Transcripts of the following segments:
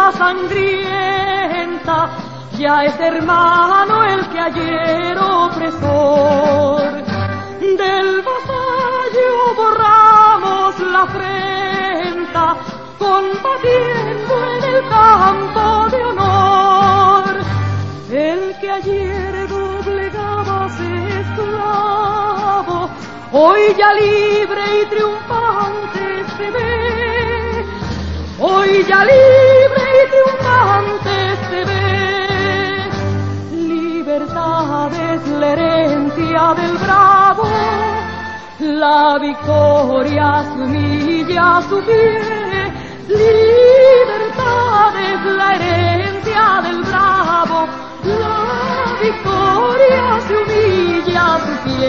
lucha sangrienta, ya es hermano el que ayer opresor. Del vasallo borramos la afrenta, combatiendo en el campo de honor. El que ayer doblegaba esclavo, hoy ya libre y triunfante se ve. Hoy ya libre y triunfante se ve. Libertad es la herencia del bravo, la victoria se humilla a su pie. Libertad es la herencia del bravo, la victoria se humilla a su pie.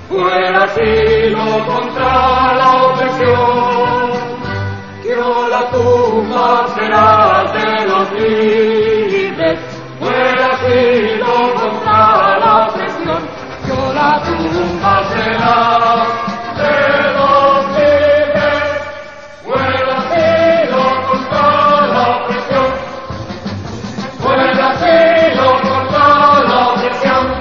Fuera asilo contra la opresión, que la tumba será de los libres. Fuera asilo contra la opresión, que la tumba será de los libres. Fuera asilo contra la opresión, fuera asilo contra la opresión.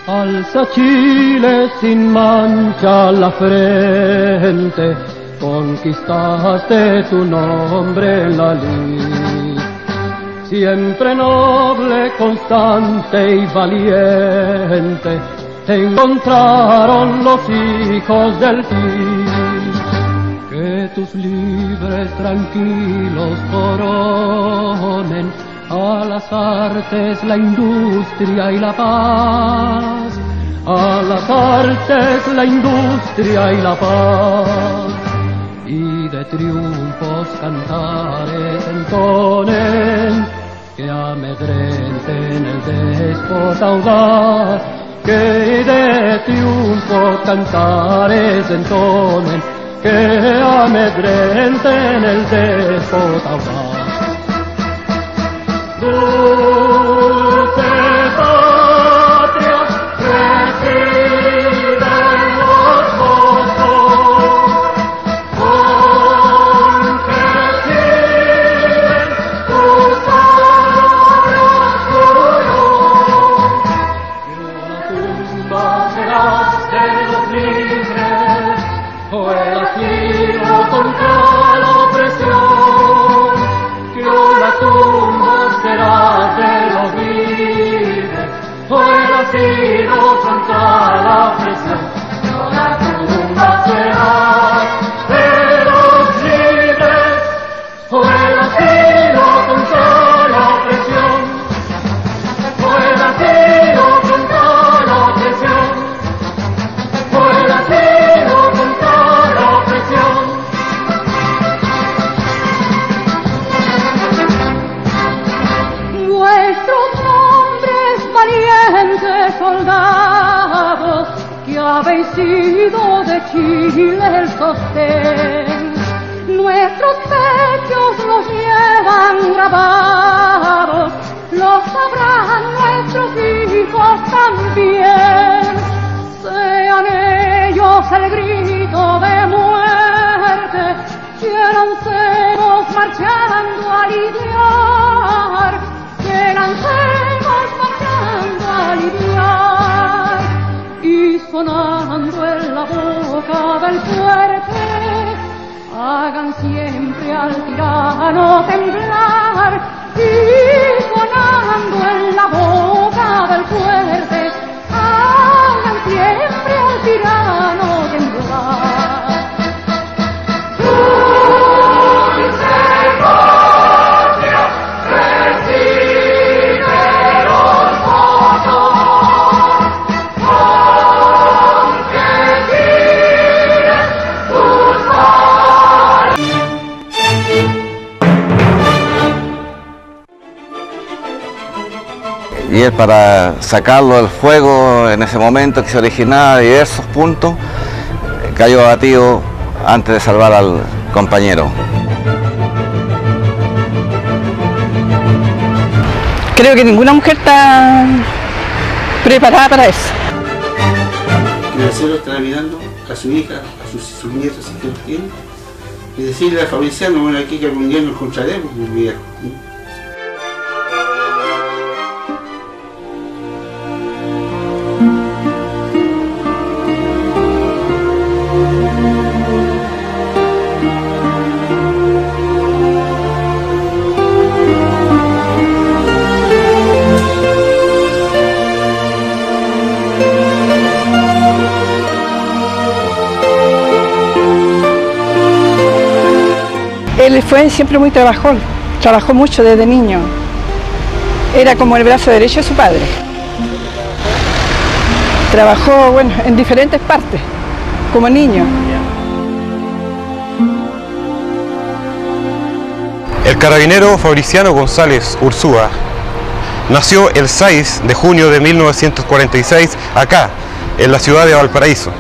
Alza Chile sin mancha la frente, conquistaste tu nombre en la lid. Siempre noble, constante y valiente, te encontraron los hijos del Cid. Que tus libres tranquilos coronen a las artes, la industria y la paz. A las artes, la industria y la paz. Y de triunfos cantares entonen, que amedrenten el déspota audaz. Que de triunfos cantares entonen, que amedrenten el déspota audaz. Dulce patria, reciben los votos, con que sirven tus aros puros. Que la tumba será de los libres, o el asilo contra la opresión. Que la tumba será de los libres, o el asilo contra la opresión. La tumba será de los libres, o el asilo contra la opresión. O el asilo contra la opresión. O el asilo contra la opresión. Nuestros hombres valientes soldados, que habéis sido de Chile el sostén. Nuestros pechos los llevan grabados, los sabrán nuestros hijos también. Sean ellos el grito de muerte, que lancemos marchando a lidiar. Que lancemos marchando a lidiar, y sonando en la boca del fuerte, hagan siempre al tirano temblar. Y sonando en la boca del fuerte, hagan siempre al tirano temblar. y él, para sacarlo del fuego en ese momento que se originaba de diversos puntos, cayó abatido antes de salvar al compañero. Creo que ninguna mujer está preparada para eso. Que el cielo estará mirando a su hija, a sus nietos, si Dios quiere, y decirle a Fabriciano, bueno, aquí que algún día nos encontraremos, mi viejo. Él fue siempre muy trabajón, trabajó mucho desde niño. Era como el brazo derecho de su padre. Trabajó, bueno, en diferentes partes, como niño. El carabinero Fabriciano González Urzúa nació el 6 de junio de 1946 acá, en la ciudad de Valparaíso,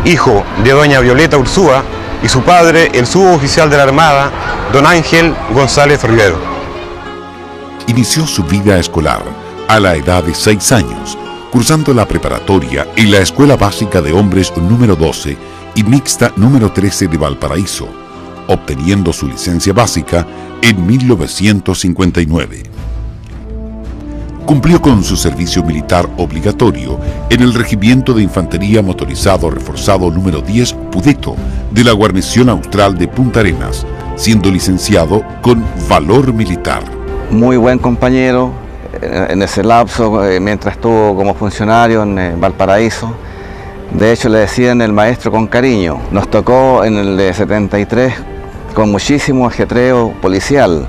hijo de doña Violeta Urzúa y su padre, el suboficial de la Armada, don Ángel González Rivero. Inició su vida escolar a la edad de 6 años, cursando la preparatoria en la Escuela Básica de Hombres número 12 y Mixta número 13 de Valparaíso, obteniendo su licencia básica en 1959. Cumplió con su servicio militar obligatorio en el Regimiento de Infantería Motorizado Reforzado número 10 Pudeto de la Guarnición Austral de Punta Arenas, siendo licenciado con valor militar. Muy buen compañero en ese lapso, mientras estuvo como funcionario en Valparaíso. De hecho, le decían el maestro con cariño. Nos tocó en el de 73 con muchísimo ajetreo policial,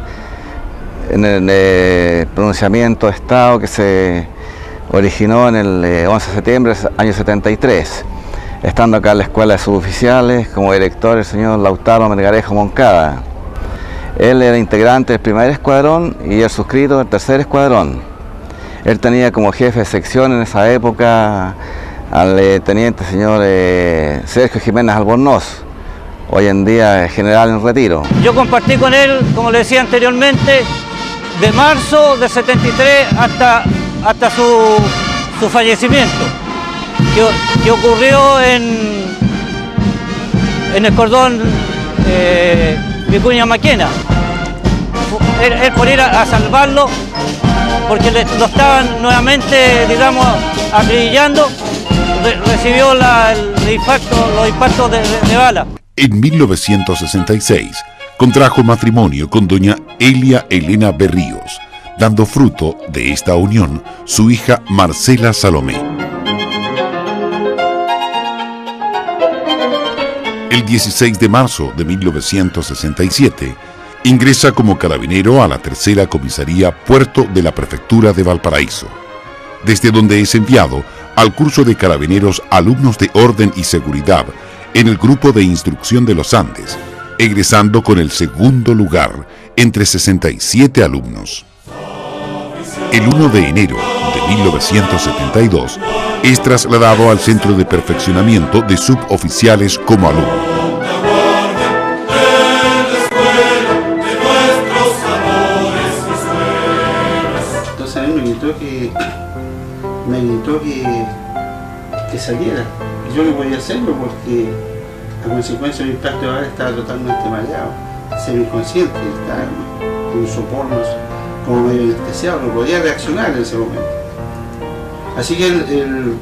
en el pronunciamiento de Estado que se originó en el 11 de septiembre del año 73, estando acá en la Escuela de Suboficiales como director el señor Lautaro Melgarejo Moncada. Él era integrante del primer escuadrón y el suscrito del tercer escuadrón. Él tenía como jefe de sección en esa época al teniente señor Sergio Jiménez Albornoz, hoy en día general en retiro. Yo compartí con él, como le decía anteriormente, de marzo del 73 hasta su fallecimiento, que ocurrió en el cordón Vicuña Maquena. Él por ir a salvarlo, porque lo estaban nuevamente, digamos, acribillando, recibió los impactos de bala. En 1966, contrajo matrimonio con doña Elia Elena Berríos, dando fruto de esta unión su hija Marcela Salomé. El 16 de marzo de 1967, ingresa como carabinero a la tercera comisaría Puerto de la Prefectura de Valparaíso, desde donde es enviado al curso de carabineros alumnos de orden y seguridad en el Grupo de Instrucción de los Andes, egresando con el segundo lugar entre 67 alumnos. El 1 de enero de 1972 es trasladado al Centro de Perfeccionamiento de Suboficiales como alumno. Entonces a mí me gritó que saliera. Yo no podía hacerlo porque a consecuencia del impacto de bala estaba totalmente mareado, semi-inconsciente, estaba en un sopor, como medio anestesiado, no podía reaccionar en ese momento. Así que él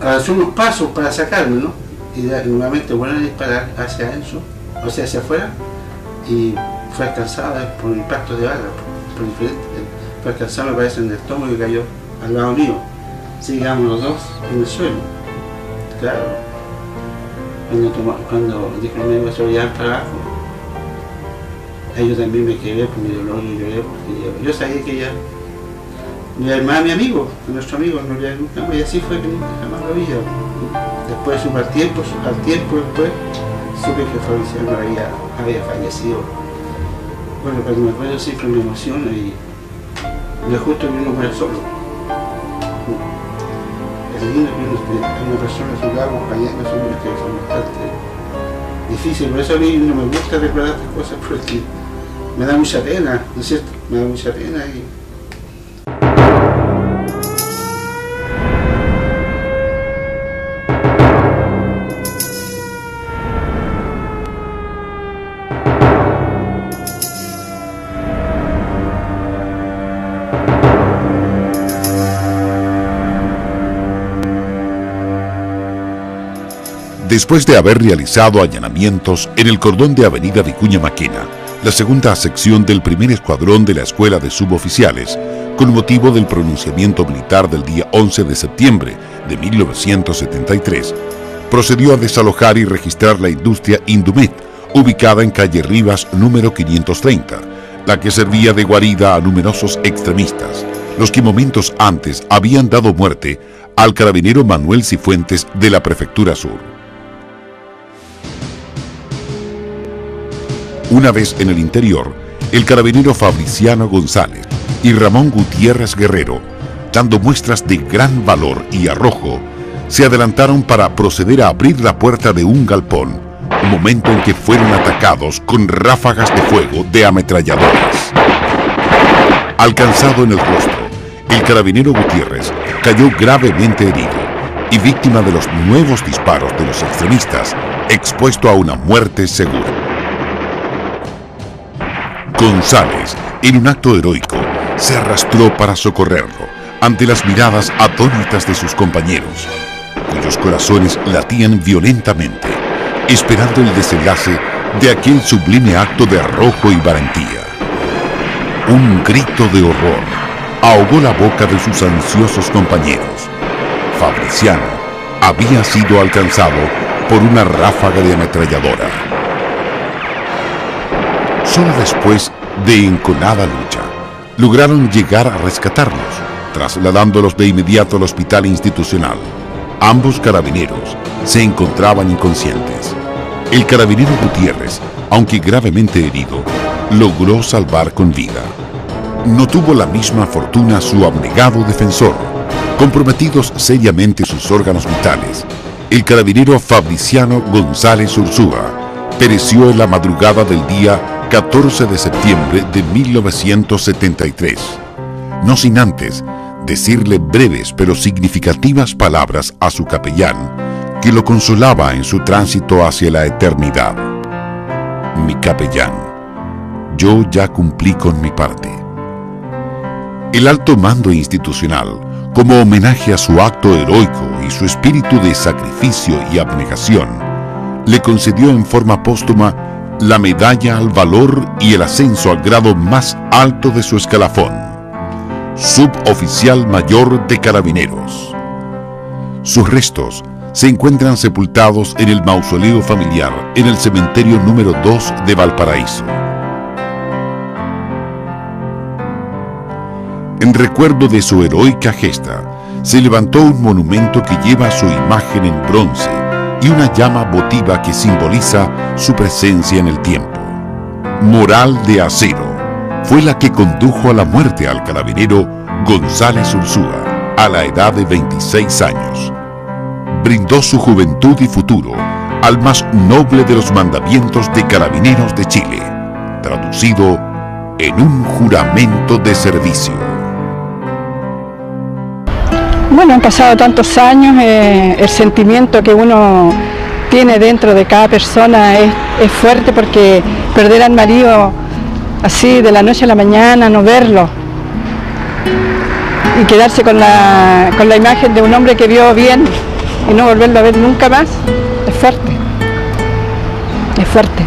avanzó unos pasos para sacarme, ¿no? Y nuevamente vuelven a disparar hacia adentro, o sea, hacia afuera, y fue alcanzado por impactos de bala, por diferentes. Fue alcanzado, me parece, en el estómago y cayó al lado mío. Así quedamos los dos en el suelo. Claro, cuando dijo que me iba a llevar para abajo, ahí yo también me quedé por mi dolor y lloré, porque yo sabía que ella me iba a armar a mi amigo, a nuestro amigo, no le nunca más, y así fue que nunca jamás lo vi. Después supe al tiempo después, supe que Fabriciano había fallecido. Bueno, cuando me acuerdo siempre me emociono y No es justo que uno muera solo. Es lindo que uno esté una persona a su lado acompañando, son bastante difícil. Por eso a mí no me gusta recordar estas cosas porque me da mucha pena, ¿no es cierto? Me da mucha pena y... Después de haber realizado allanamientos en el cordón de Avenida Vicuña Maquena, la segunda sección del primer escuadrón de la Escuela de Suboficiales, con motivo del pronunciamiento militar del día 11 de septiembre de 1973, procedió a desalojar y registrar la industria Indumet, ubicada en calle Rivas número 530, la que servía de guarida a numerosos extremistas, los que momentos antes habían dado muerte al carabinero Manuel Cifuentes de la Prefectura Sur. Una vez en el interior, el carabinero Fabriciano González y Ramón Gutiérrez Guerrero, dando muestras de gran valor y arrojo, se adelantaron para proceder a abrir la puerta de un galpón, momento en que fueron atacados con ráfagas de fuego de ametralladoras. Alcanzado en el rostro, el carabinero Gutiérrez cayó gravemente herido y víctima de los nuevos disparos de los extremistas, expuesto a una muerte segura. González, en un acto heroico, se arrastró para socorrerlo ante las miradas atónitas de sus compañeros, cuyos corazones latían violentamente, esperando el desenlace de aquel sublime acto de arrojo y valentía. Un grito de horror ahogó la boca de sus ansiosos compañeros. Fabriciano había sido alcanzado por una ráfaga de ametralladora. Solo después de enconada lucha, lograron llegar a rescatarlos, trasladándolos de inmediato al hospital institucional. Ambos carabineros se encontraban inconscientes. El carabinero Gutiérrez, aunque gravemente herido, logró salvar con vida. No tuvo la misma fortuna su abnegado defensor. Comprometidos seriamente sus órganos vitales, el carabinero Fabriciano González Ursúa pereció en la madrugada del día 14 de septiembre de 1973, no sin antes decirle breves pero significativas palabras a su capellán, que lo consolaba en su tránsito hacia la eternidad. Mi capellán, yo ya cumplí con mi parte. El alto mando institucional, como homenaje a su acto heroico y su espíritu de sacrificio y abnegación, le concedió en forma póstuma la medalla al valor y el ascenso al grado más alto de su escalafón, suboficial mayor de carabineros. Sus restos se encuentran sepultados en el mausoleo familiar en el cementerio número 2 de Valparaíso. En recuerdo de su heroica gesta, se levantó un monumento que lleva su imagen en bronce y una llama votiva que simboliza su presencia en el tiempo. Moral de acero fue la que condujo a la muerte al carabinero González Ursúa a la edad de 26 años. Brindó su juventud y futuro al más noble de los mandamientos de Carabineros de Chile, traducido en un juramento de servicio. Bueno, han pasado tantos años, el sentimiento que uno tiene dentro de cada persona es fuerte, porque perder al marido así de la noche a la mañana, no verlo y quedarse con la imagen de un hombre que vio bien y no volverlo a ver nunca más, es fuerte, es fuerte.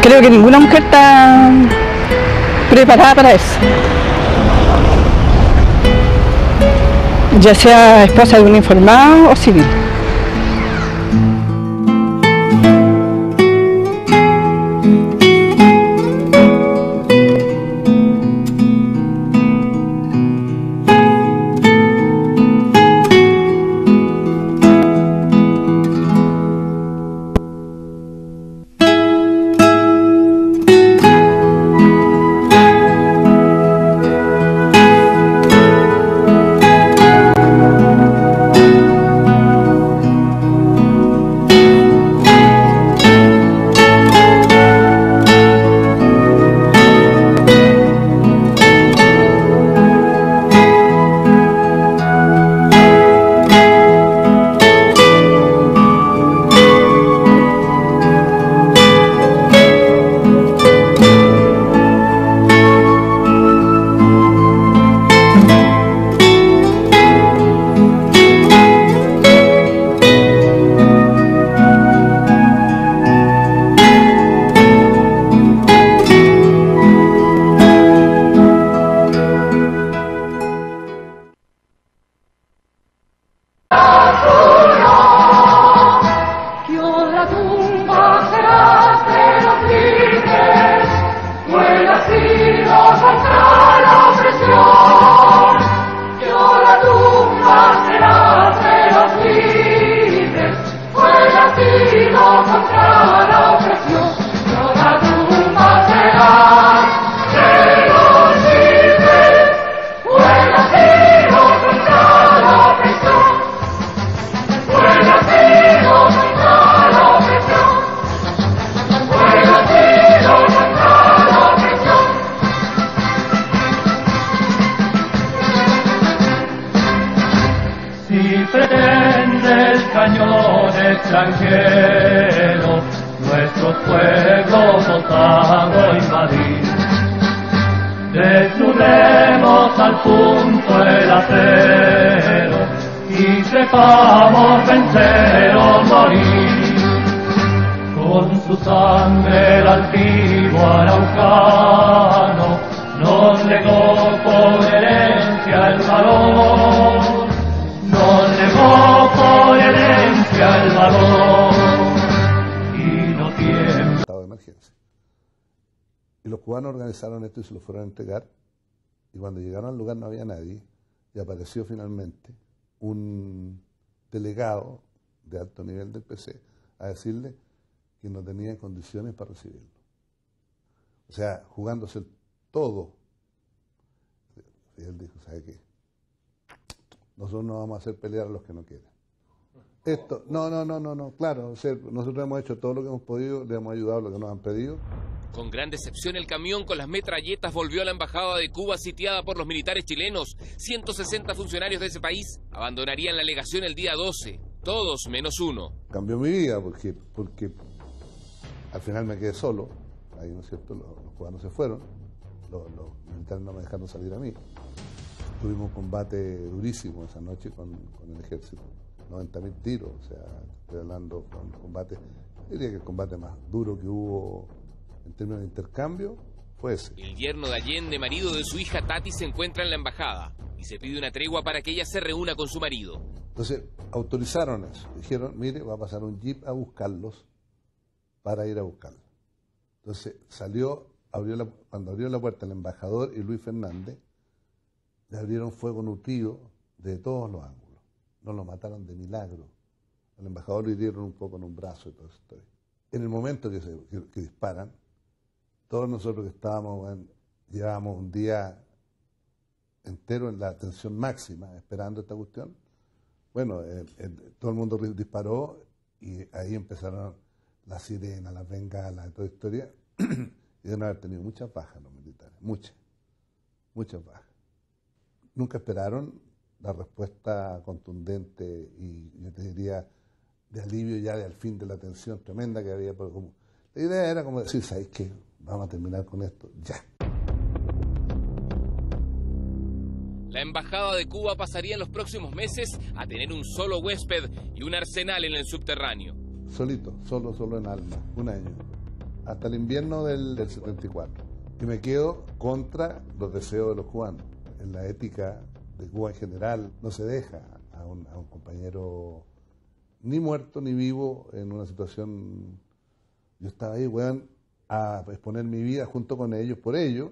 Creo que ninguna mujer está preparada para eso, ya sea esposa de un informado o civil. extranjero, nuestros pueblos osado invadir. Desnudemos al punto el acero y sepamos vencer o morir. Con su sangre el altivo araucano nos legó por herencia el valor, nos legó por herencia el valor y no tiembla. Estado de emergencia. Y los cubanos organizaron esto y se lo fueron a entregar, y cuando llegaron al lugar no había nadie, y apareció finalmente un delegado de alto nivel del PC a decirle que no tenía condiciones para recibirlo. O sea, jugándose todo. Y él dijo, ¿sabe qué? Nosotros no vamos a hacer pelear a los que no quieren. Esto, no, claro, o sea, nosotros hemos hecho todo lo que hemos podido, le hemos ayudado a lo que nos han pedido. Con gran decepción, el camión con las metralletas volvió a la embajada de Cuba sitiada por los militares chilenos. 160 funcionarios de ese país abandonarían la legación el día 12, todos menos uno. Cambió mi vida porque al final me quedé solo, ahí no es cierto, los cubanos se fueron, los militares no me dejaron salir a mí. Tuvimos un combate durísimo esa noche con el ejército, 90.000 tiros, o sea, estoy hablando con combate, diría que el combate más duro que hubo en términos de intercambio fue ese. El yerno de Allende, marido de su hija Tati, se encuentra en la embajada y se pide una tregua para que ella se reúna con su marido. Entonces autorizaron eso, dijeron, mire, va a pasar un jeep a buscarlos para ir a buscarlos. Entonces salió, cuando abrió la puerta el embajador y Luis Fernández, le abrieron fuego nucleo de todos los ángulos. No lo mataron de milagro. Al embajador le hirieron un poco en un brazo y todo eso. En el momento que disparan, todos nosotros que estábamos, llevábamos un día entero en la tensión máxima, esperando esta cuestión. Bueno, todo el mundo disparó y ahí empezaron las sirenas, las bengalas, toda la historia. Y deben haber tenido muchas bajas los militares, muchas bajas. Nunca esperaron la respuesta contundente y yo te diría de alivio ya al fin de la tensión tremenda que había. La idea era como decir, ¿sabes qué? Vamos a terminar con esto ya. La embajada de Cuba pasaría en los próximos meses a tener un solo huésped y un arsenal en el subterráneo. Solito, solo en alma, un año, hasta el invierno del 74. Y me quedo contra los deseos de los cubanos. En la ética de Cuba en general no se deja a un compañero ni muerto ni vivo en una situación. Yo estaba ahí, weón, a exponer mi vida junto con ellos, por ellos,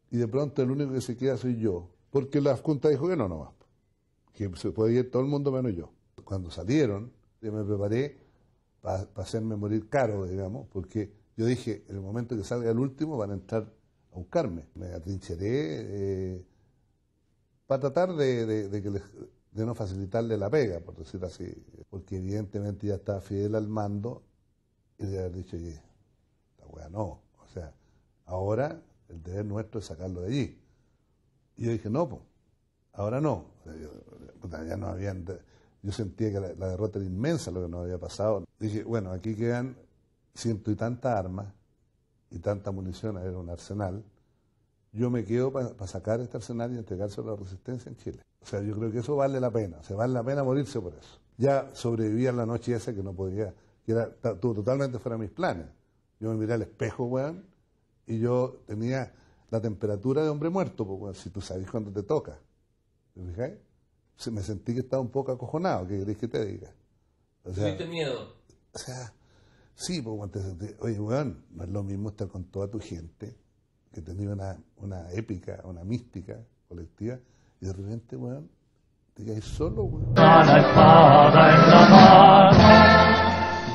y de pronto el único que se queda soy yo, porque la Junta dijo que no va, que se puede ir todo el mundo menos yo. Cuando salieron, yo me preparé para hacerme morir caro, digamos, porque yo dije, en el momento que salga el último van a entrar a buscarme. Me atrincheré para tratar de no facilitarle la pega, por decirlo así, porque evidentemente ya estaba Fidel al mando y de haber dicho, oye, esta weá no, o sea, ahora el deber nuestro es sacarlo de allí. Y yo dije, no, pues, ahora no. O sea, ya no habían, yo sentía que la derrota era inmensa lo que nos había pasado. Dije, bueno, aquí quedan ciento y tantas armas y tanta munición, era un arsenal. Yo me quedo para sacar este arsenal y entregárselo a la resistencia en Chile. O sea, yo creo que eso vale la pena, o sea, vale la pena morirse por eso. Ya sobrevivía la noche esa que no podía, que estuvo totalmente fuera de mis planes. Yo me miré al espejo, weón, y yo tenía la temperatura de hombre muerto, pues, weón, si tú sabes cuándo te toca. ¿Te fijas? Me sentí que estaba un poco acojonado, ¿qué querés que te diga? O sea, ¿tuviste miedo? O sea, sí, pues, weón, te sentí, oye, weón, no es lo mismo estar con toda tu gente, que tenía una épica, una mística colectiva, y de repente, weón, te quedas solo, weón. La espada en la mano,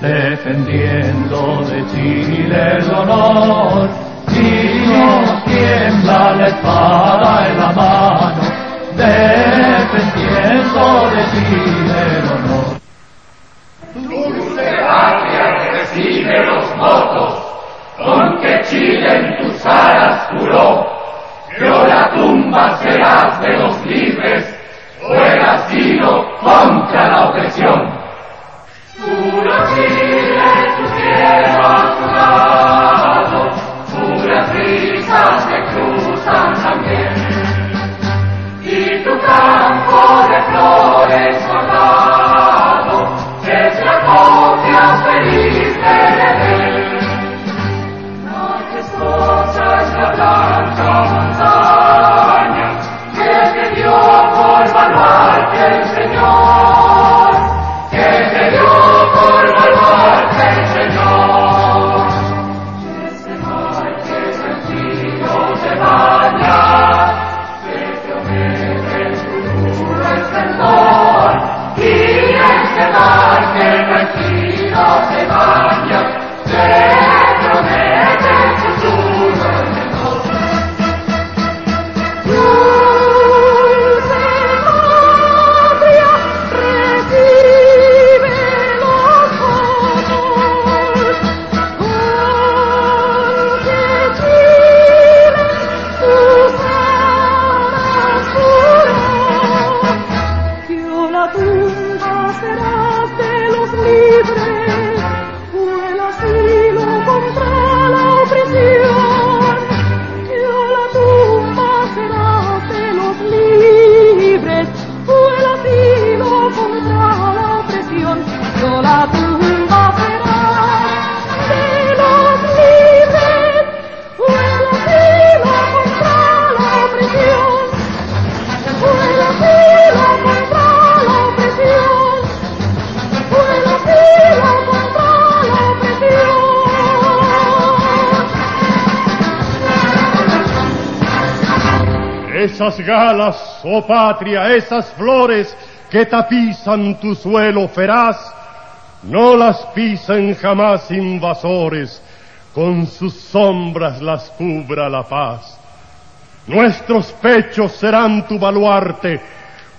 defendiendo de Chile el honor, y no tiembla la espada en la mano, defendiendo de Chile el honor. Dulce patria recibe los votos con que Chile en tus alas juró, que o la tumba serás de los libres o el asilo contra la opresión. Puras miles tu cielo azulado, puras risas que cruzan también, y tu campo de flores colgado es la copia feliz del Edén. Majestuosa es la blanca montaña que te dio por baluarte el Señor, que te dio por baluarte el Señor. Ese mar que sencillo te baña, te promete su puro esplendor, y ese mar que tranquilo te baña, te promete su puro esplendor. Esas galas, oh patria, esas flores que tapizan tu suelo feraz, no las pisen jamás invasores, con sus sombras las cubra la paz. Nuestros pechos serán tu baluarte,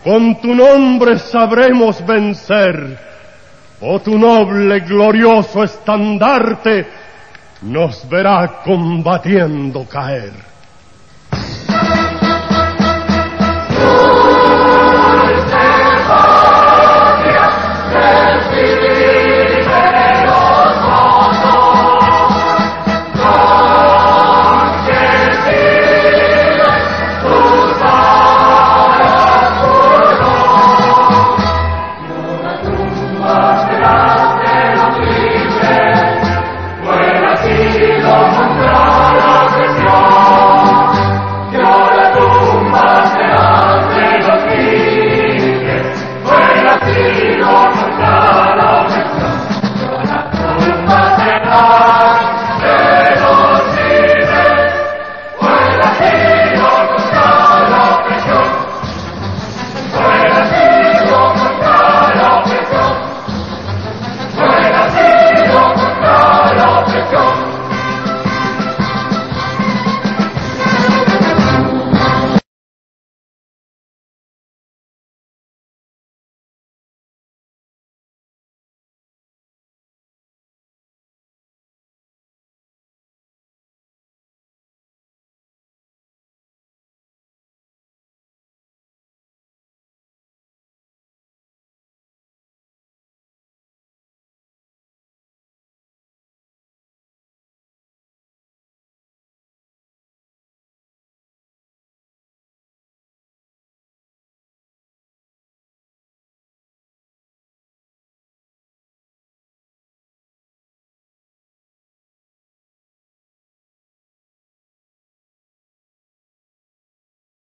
con tu nombre sabremos vencer, oh tu noble glorioso estandarte nos verá combatiendo caer.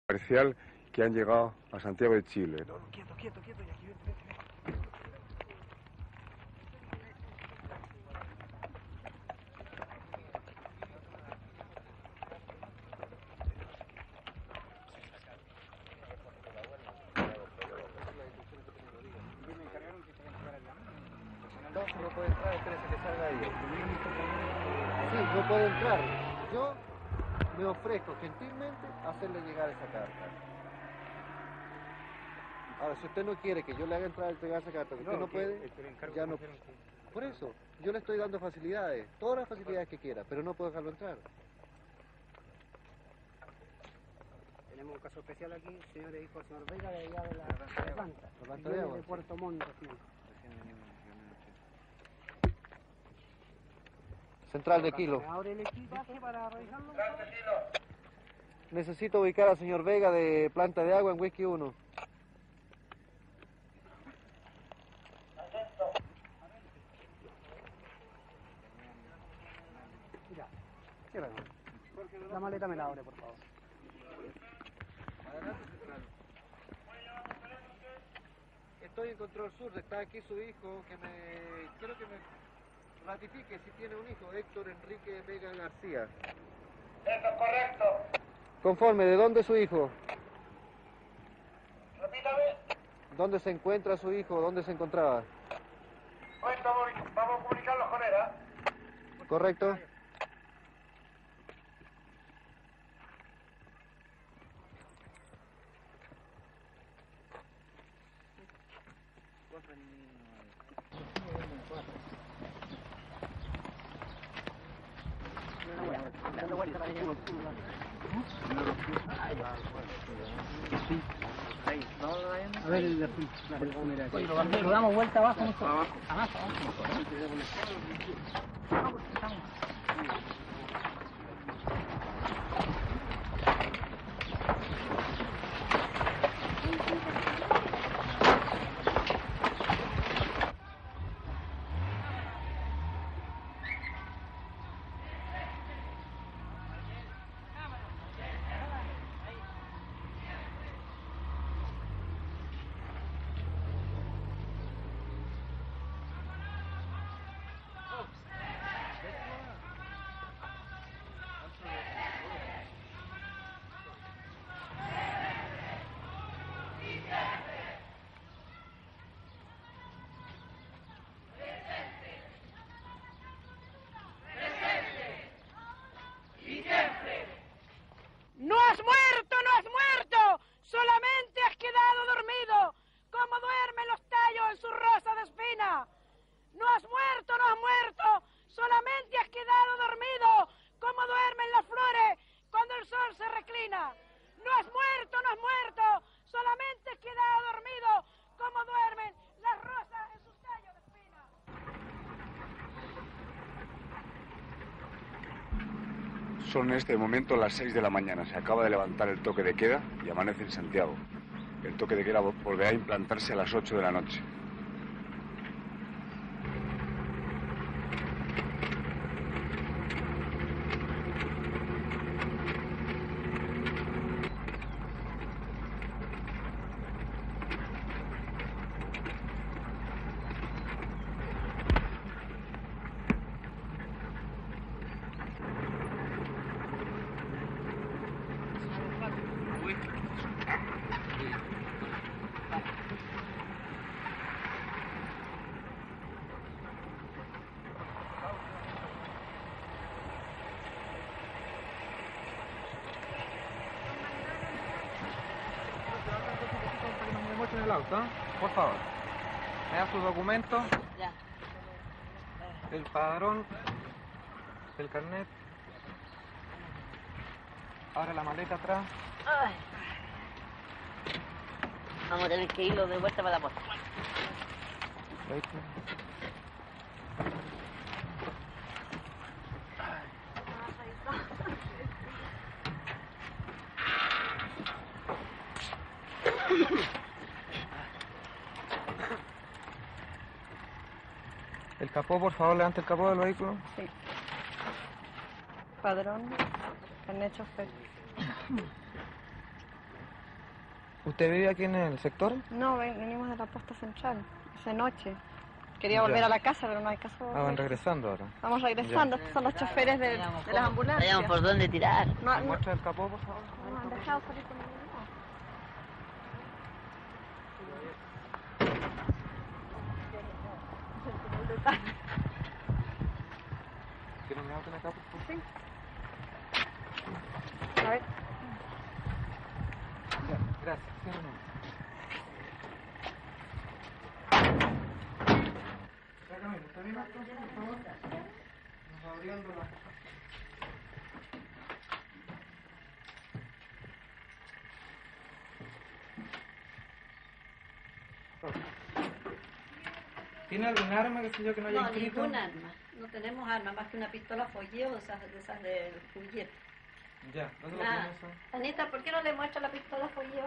Comercial que han llegado a Santiago de Chile. No puede entrar, espérese que salga ahí. Sí, no puede entrar. Yo me ofrezco gentilmente a hacerle llegar esa carta. Ahora, si usted no quiere que yo le haga entrar entregar esa carta, usted no puede, ya no. Por eso, yo le estoy dando facilidades, todas las facilidades que quiera, pero no puedo dejarlo entrar. Tenemos un caso especial aquí, señores hijos del señor Vega, de allá de la planta. La planta de agua. De Puerto Montt, sí. Central de Kilo. Necesito ubicar al señor Vega de Planta de Agua en Whisky 1. Mira, cierra. La maleta me la abre, por favor. Estoy en Control Sur, está aquí su hijo, quiero que me ratifique si tiene un hijo, Héctor Enrique Vega García. Eso es correcto. Conforme, ¿de dónde es su hijo? Repítame. ¿Dónde se encuentra su hijo? ¿Dónde se encontraba? Pues vamos a comunicarlos con él, ¿eh? ¿Correcto? A ver, lo damos vuelta abajo, abajo. ¡No has muerto, no has muerto! ¡Solamente has quedado dormido, como duermen los tallos en su rosa de espina! ¡No has muerto, no has muerto! ¡Solamente has quedado dormido, como duermen las flores cuando el sol se reclina! ¡No has muerto, no has muerto! ¡Solamente has quedado dormido, como duermen las rosas en sus tallos de espina! Son en este momento las 6 de la mañana. Se acaba de levantar el toque de queda y amanece en Santiago. El toque de queda volverá a implantarse a las 8 de la noche. En el auto, ¿eh? Por favor. Me da sus documentos. Ya. El padrón. El carnet. Ahora la maleta atrás. Ay. Vamos a tener que irlo de vuelta para la puerta. El capó, por favor, levante el capó del vehículo. Sí. Padrón, carnet chofer. ¿Usted vive aquí en el sector? No, venimos de la posta central. Es de noche. Quería volver a la casa, pero no hay caso. Ah, van regresando ahora. Vamos regresando. Estos son los choferes de las ambulancias. Sabíamos por dónde tirar. No, muestra el capó, por favor. No, han dejado salir con el ¿Quieren que me abren acá, por favor? Sí. A ver. Ya, gracias. Cierren. ¿Está bien esto, por favor? Nos va abriendo la... ¿Tiene algún arma, qué sé yo, que no haya inscrito? Ningún arma. No No tenemos armas más que una pistola folleo de esas del juguete. Ya, ¿dónde lo Nada. tienes? Anita, ¿por qué no le muestra la pistola folleo?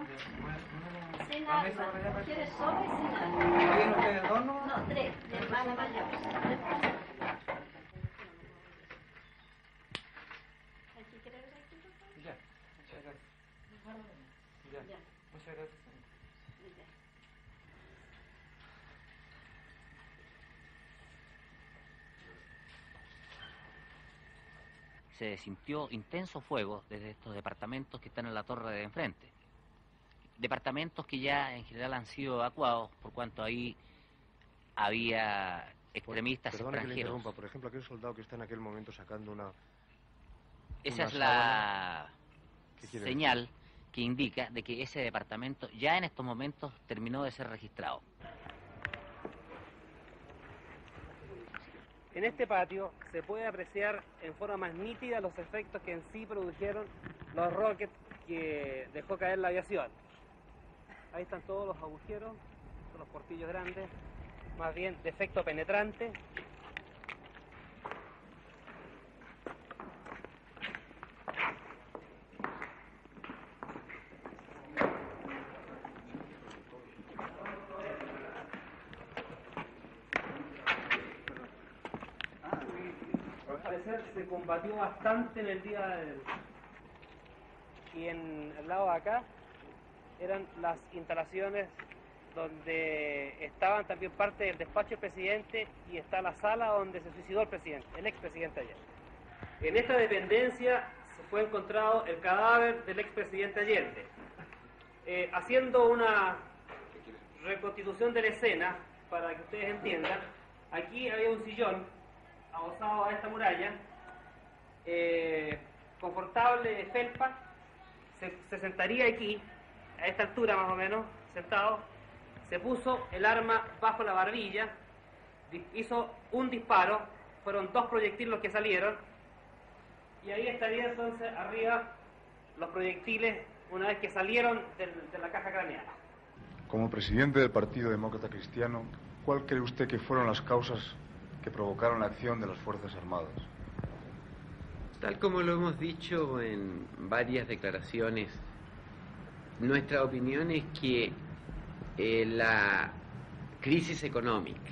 Sin arma. ¿Quieres solo y sin arma? ¿Tienen ustedes dos, no? No, tres. Mi hermana mayor. ¿Aquí quiere ver aquí? Ya, muchas gracias. Ya, muchas gracias. Se sintió intenso fuego desde estos departamentos que están en la torre de enfrente. Departamentos que ya en general han sido evacuados por cuanto ahí había extremistas Perdone que le extranjeros. interrumpa, por ejemplo, aquel soldado que está en aquel momento sacando una... Esa es sábana. la ¿Qué quiere señal que indica de que ese departamento ya en estos momentos terminó de ser registrado. En este patio se puede apreciar en forma más nítida los efectos que en sí produjeron los rockets que dejó caer la aviación. Ahí están todos los agujeros, son los portillos grandes, más bien de efecto penetrante. Al parecer se combatió bastante en el día del... Y en el lado de acá eran las instalaciones donde estaban también parte del despacho del presidente y está la sala donde se suicidó el presidente, el expresidente Allende. En esta dependencia se fue encontrado el cadáver del expresidente Allende. Haciendo una reconstitución de la escena, para que ustedes entiendan, aquí había un sillón adosado a esta muralla, confortable de felpa, se sentaría aquí, a esta altura más o menos, sentado, se puso el arma bajo la barbilla, hizo un disparo, fueron 2 proyectiles los que salieron, y ahí estaría entonces arriba los proyectiles una vez que salieron de la caja craneana. Como presidente del Partido Demócrata Cristiano, ¿cuál cree usted que fueron las causas que provocaron la acción de las Fuerzas Armadas? Tal como lo hemos dicho en varias declaraciones, nuestra opinión es que la crisis económica,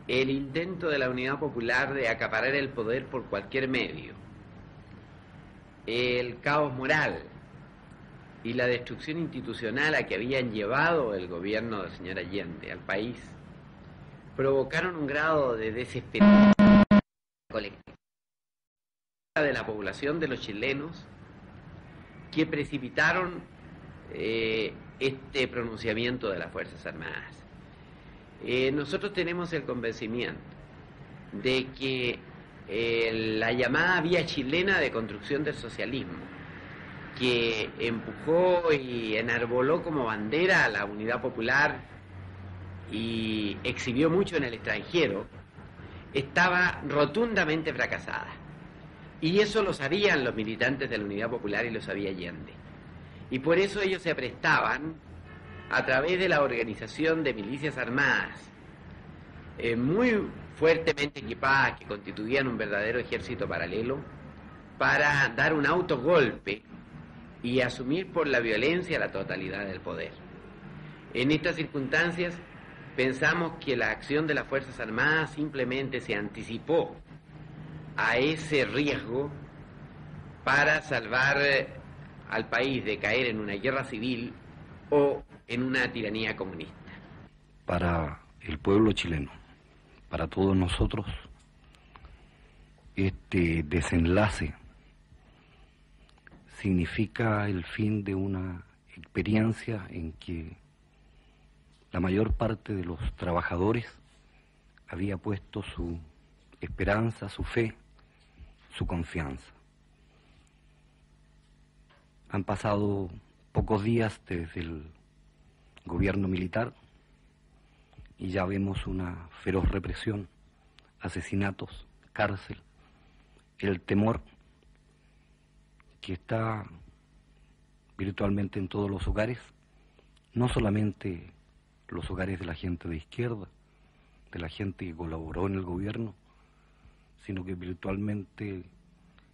el intento de la Unidad Popular de acaparar el poder por cualquier medio, el caos moral y la destrucción institucional a que habían llevado el gobierno del señor Allende al país, provocaron un grado de desesperación colectiva de la población de los chilenos que precipitaron este pronunciamiento de las Fuerzas Armadas. Nosotros tenemos el convencimiento de que la llamada vía chilena de construcción del socialismo, que empujó y enarboló como bandera a la Unidad Popular y exhibió mucho en el extranjero, estaba rotundamente fracasada. Y eso lo sabían los militantes de la Unidad Popular y lo sabía Allende. Y por eso ellos se prestaban, a través de la organización de milicias armadas, muy fuertemente equipadas, que constituían un verdadero ejército paralelo, para dar un autogolpe y asumir por la violencia la totalidad del poder. En estas circunstancias, pensamos que la acción de las Fuerzas Armadas simplemente se anticipó a ese riesgo para salvar al país de caer en una guerra civil o en una tiranía comunista. Para el pueblo chileno, para todos nosotros, este desenlace significa el fin de una experiencia en que la mayor parte de los trabajadores había puesto su esperanza, su fe, su confianza. Han pasado pocos días desde el gobierno militar y ya vemos una feroz represión, asesinatos, cárcel, el temor que está virtualmente en todos los hogares, no solamente los hogares de la gente de izquierda, solamente la gente que colaboró en el gobierno, sino que virtualmente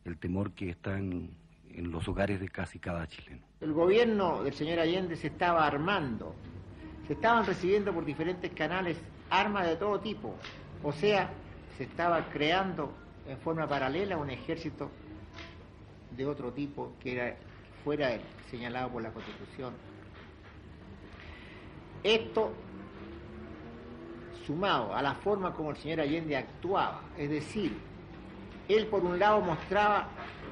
el temor que está en los hogares de casi cada chileno. El gobierno del señor Allende se estaba armando, se estaban recibiendo por diferentes canales armas de todo tipo, o sea, se estaba creando en forma paralela un ejército de otro tipo que era fuera el señalado por la Constitución. Esto, sumado a la forma como el señor Allende actuaba, es decir, él por un lado mostraba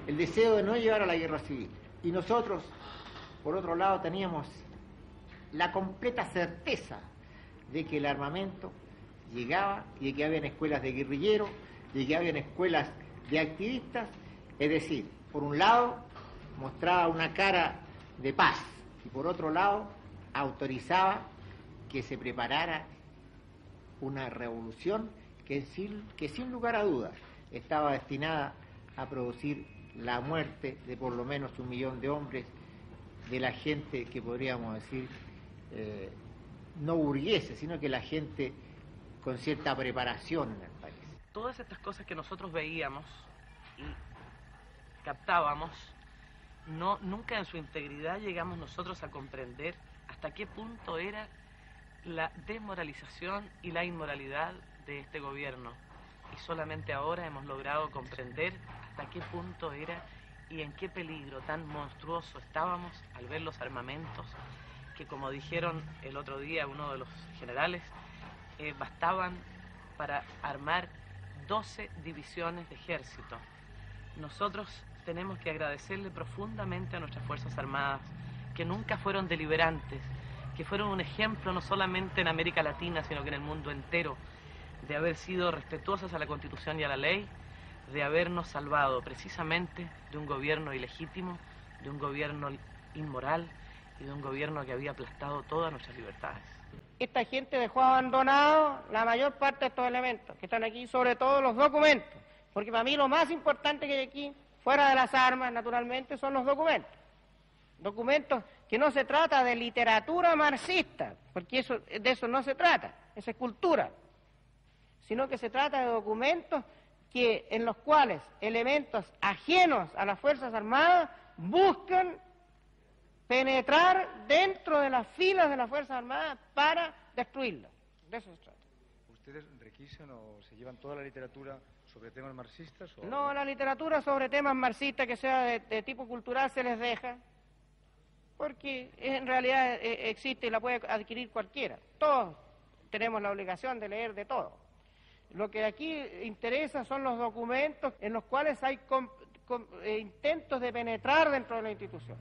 el deseo de no llevar a la guerra civil, y nosotros, por otro lado, teníamos la completa certeza de que el armamento llegaba y de que habían escuelas de guerrilleros, de que habían escuelas de activistas, es decir, por un lado mostraba una cara de paz y por otro lado autorizaba que se preparara una revolución que sin lugar a dudas estaba destinada a producir la muerte de por lo menos 1 millón de hombres, de la gente que podríamos decir no burguesa, sino que la gente con cierta preparación en el país. Todas estas cosas que nosotros veíamos y captábamos, nunca en su integridad llegamos nosotros a comprender hasta qué punto era la desmoralización y la inmoralidad de este gobierno. Y solamente ahora hemos logrado comprender hasta qué punto era y en qué peligro tan monstruoso estábamos al ver los armamentos que, como dijeron el otro día uno de los generales, bastaban para armar 12 divisiones de ejército. Nosotros tenemos que agradecerle profundamente a nuestras Fuerzas Armadas, que nunca fueron deliberantes, que fueron un ejemplo no solamente en América Latina, sino que en el mundo entero, de haber sido respetuosas a la Constitución y a la ley, de habernos salvado precisamente de un gobierno ilegítimo, de un gobierno inmoral y de un gobierno que había aplastado todas nuestras libertades. Esta gente dejó abandonado la mayor parte de estos elementos que están aquí, sobre todo los documentos, porque para mí lo más importante que hay aquí, fuera de las armas, naturalmente, son los documentos. Documentos que no se trata de literatura marxista, porque de eso no se trata, esa es cultura, sino que se trata de documentos en los cuales elementos ajenos a las Fuerzas Armadas buscan penetrar dentro de las filas de las Fuerzas Armadas para destruirlas. De eso se trata. ¿Ustedes requisan o se llevan toda la literatura sobre temas marxistas? O... No, la literatura sobre temas marxistas que sea de tipo cultural se les deja, porque en realidad existe y la puede adquirir cualquiera. Todos tenemos la obligación de leer de todo. Lo que aquí interesa son los documentos en los cuales hay intentos de penetrar dentro de la institución.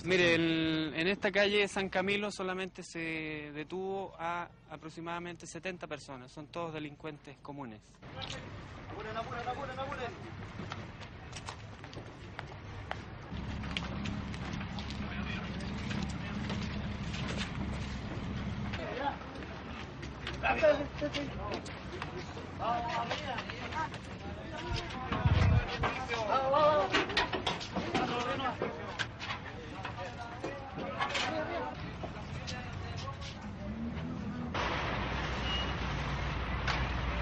Mire, en esta calle San Camilo solamente se detuvo a aproximadamente 70 personas, son todos delincuentes comunes.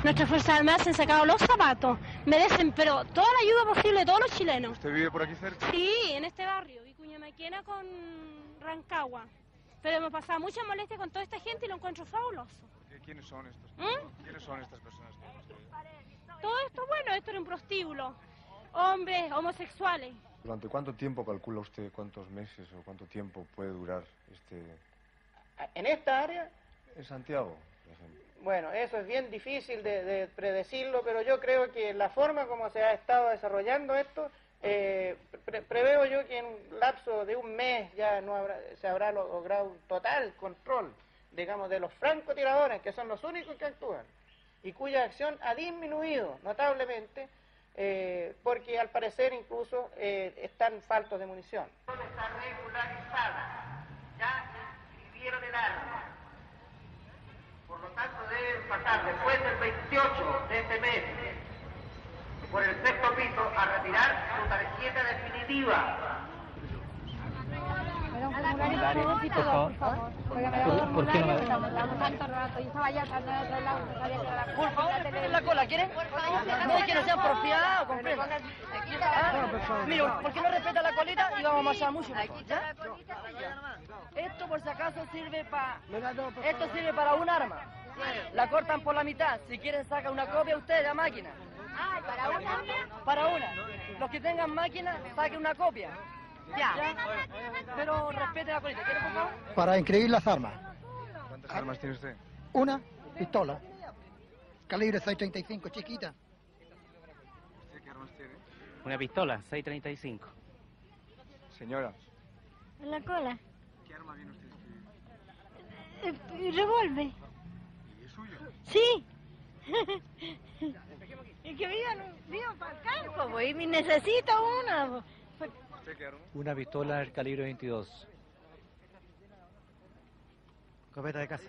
Nuestras Fuerzas Armadas se han sacado los zapatos, merecen pero toda la ayuda posible de todos los chilenos. ¿Usted vive por aquí cerca? Sí, en este barrio, Vicuña Maquena con Rancagua. Pero hemos pasado mucha molestia con toda esta gente y lo encuentro fabuloso. ¿Quiénes son estos? ¿Quiénes son estas personas? Todo esto, bueno, esto era un prostíbulo. Hombres, homosexuales. ¿Durante cuánto tiempo calcula usted, cuántos meses o cuánto tiempo puede durar ¿En esta área? En Santiago, por ejemplo. Bueno, eso es bien difícil de predecirlo, pero yo creo que la forma como se ha estado desarrollando esto Preveo yo que en un lapso de un mes ya se habrá logrado un total control, digamos, de los francotiradores, que son los únicos que actúan, y cuya acción ha disminuido notablemente, porque al parecer incluso están faltos de munición. Está regularizada, ya inscribieron el arma, por lo tanto deben pasar después del 28 de este mes por el sexto piso a retirar su tarjeta definitiva. Por favor. ¿Por qué no me dejan? Tanto rato, yo estaba allá tan de otro lado, no sabía que era la... Por favor, esperen la cola, ¿quieren? No, es que no sean porfiados, comprendo. Mire, ¿por qué no respeta la colita y vamos a amasar mucho? ¿Ya? Esto por si acaso sirve para... Esto sirve para un arma. La cortan por la mitad. Si quieren sacan una copia ustedes de la máquina. Ah, ¿para una? Para una. Los que tengan máquina, saquen una copia. Ya. Pero respete la colita. ¿Quiere, por favor? Para inscribir las armas. ¿Cuántas armas tiene usted? Una pistola. Calibre 6.35, chiquita. ¿Usted qué armas tiene? Una pistola, 6.35. Señora. En la cola. ¿Qué arma viene usted a inscribir? Revólver. ¿Y es suyo? Sí. Es que vivo para el campo, pues, y necesito una. ¿Usted qué arma? Una pistola del calibre 22. Escopeta de casa.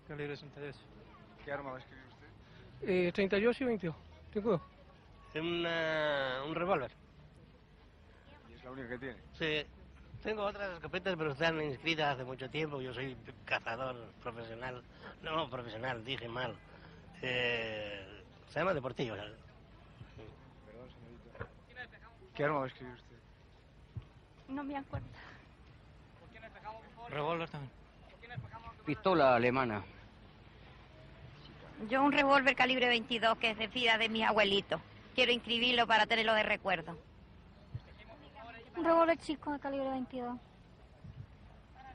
Calibre 62. ¿Qué arma va a escribir usted? 38 y 22. Tengo dos. Es un revólver. ¿Y es la única que tiene? Sí. Tengo otras escopetas, pero están inscritas hace mucho tiempo. Yo soy cazador profesional. No, profesional, dije mal. Se llama deportivo. ¿Sabes? Perdón, señorita. ¿Qué arma va a escribir usted? No me acuerdo. Revólver también. Pistola alemana. Yo un revólver calibre 22 que es de fida de mis abuelitos. Quiero inscribirlo para tenerlo de recuerdo. Un revólver chico de calibre 22.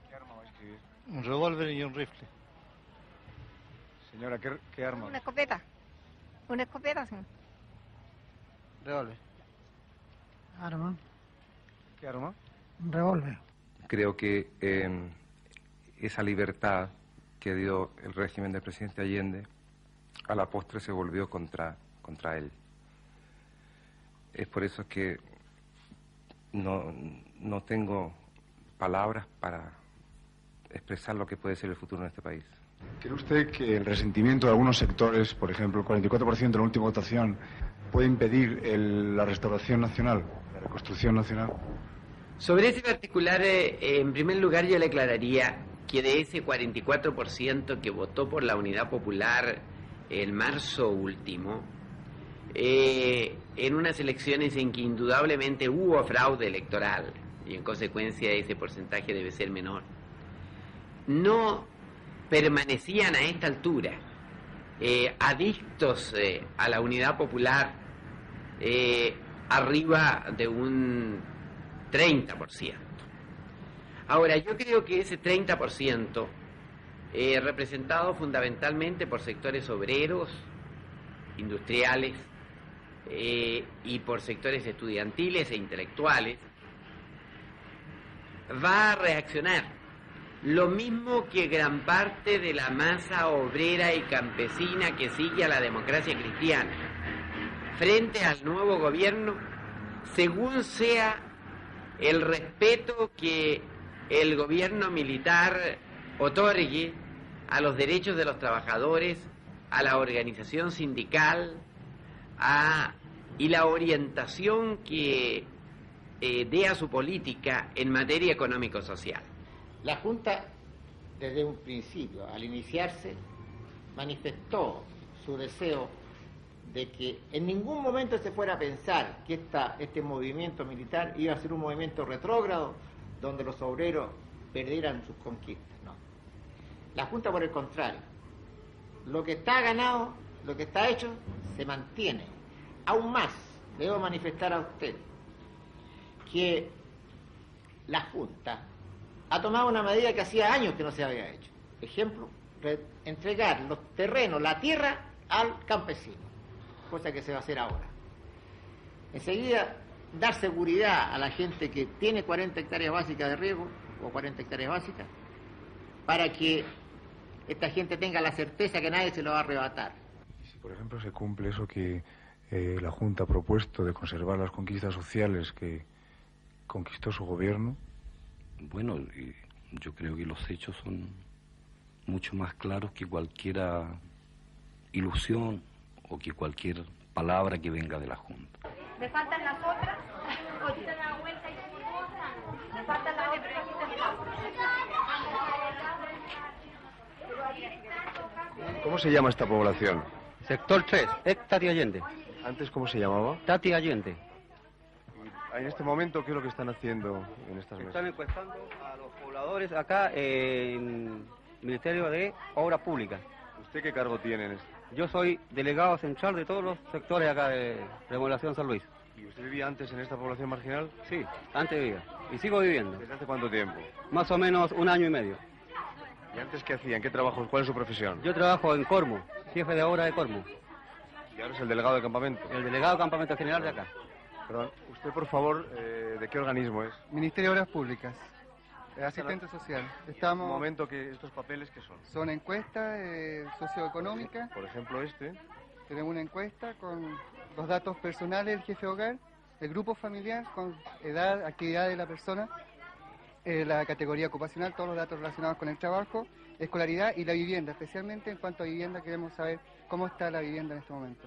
¿Qué arma va a escribir? Un revólver y un rifle. Señora, ¿qué arma? Una escopeta. Una escopeta, sí. Revólver. Arma. ¿Qué arma? Un revólver. Creo que esa libertad que dio el régimen del presidente Allende a la postre se volvió contra él. Es por eso que no tengo palabras para expresar lo que puede ser el futuro en este país. ¿Cree usted que el resentimiento de algunos sectores, por ejemplo, el 44% en la última votación, puede impedir la restauración nacional, la reconstrucción nacional? Sobre ese particular, en primer lugar yo le aclararía que de ese 44% que votó por la Unidad Popular en marzo último, en unas elecciones en que indudablemente hubo fraude electoral, y en consecuencia ese porcentaje debe ser menor, no permanecían a esta altura adictos a la Unidad Popular arriba de un 30%. Ahora, yo creo que ese 30%, representado fundamentalmente por sectores obreros, industriales y por sectores estudiantiles e intelectuales, va a reaccionar. Lo mismo que gran parte de la masa obrera y campesina que sigue a la democracia cristiana frente al nuevo gobierno, según sea el respeto que el gobierno militar otorgue a los derechos de los trabajadores, a la organización sindical, y la orientación que dé a su política en materia económico-social. La Junta, desde un principio, al iniciarse, manifestó su deseo de que en ningún momento se fuera a pensar que este movimiento militar iba a ser un movimiento retrógrado donde los obreros perdieran sus conquistas. No. La Junta, por el contrario, lo que está ganado, lo que está hecho, se mantiene. Aún más, debo manifestar a usted que la Junta ha tomado una medida que hacía años que no se había hecho. Ejemplo, entregar los terrenos, la tierra, al campesino, cosa que se va a hacer ahora. Enseguida, dar seguridad a la gente que tiene 40 hectáreas básicas de riego o 40 hectáreas básicas, para que esta gente tenga la certeza que nadie se lo va a arrebatar. Si, por ejemplo, se cumple eso que la Junta ha propuesto de conservar las conquistas sociales que conquistó su gobierno. Bueno, yo creo que los hechos son mucho más claros que cualquier ilusión o que cualquier palabra que venga de la Junta. ¿Me faltan las otras? Oye, me faltan las otras. ¿Cómo se llama esta población? Sector 3, Tati Allende. ¿Antes cómo se llamaba? Tati Allende. En este momento, ¿qué es lo que están haciendo en estas mesas? Están encuestando a los pobladores acá en el Ministerio de Obras Públicas. ¿Usted qué cargo tiene en esto? Yo soy delegado central de todos los sectores acá de Remodelación San Luis. ¿Y usted vivía antes en esta población marginal? Sí, antes vivía. Y sigo viviendo. ¿Desde hace cuánto tiempo? Más o menos 1 año y medio. ¿Y antes qué hacían? ¿Qué trabajos? ¿Cuál es su profesión? Yo trabajo en Cormo, jefe de obra de Cormo. ¿Y ahora es el delegado de campamento? El delegado de campamento general de acá. Perdón, usted por favor, ¿de qué organismo es? Ministerio de Obras Públicas, asistente social. Estamos... Un momento, que ¿estos papeles qué son? Son encuestas socioeconómicas. Por ejemplo, este. Tenemos una encuesta con los datos personales del jefe de hogar, el grupo familiar con edad, actividad de la persona, la categoría ocupacional, todos los datos relacionados con el trabajo, escolaridad y la vivienda. Especialmente en cuanto a vivienda queremos saber cómo está la vivienda en este momento.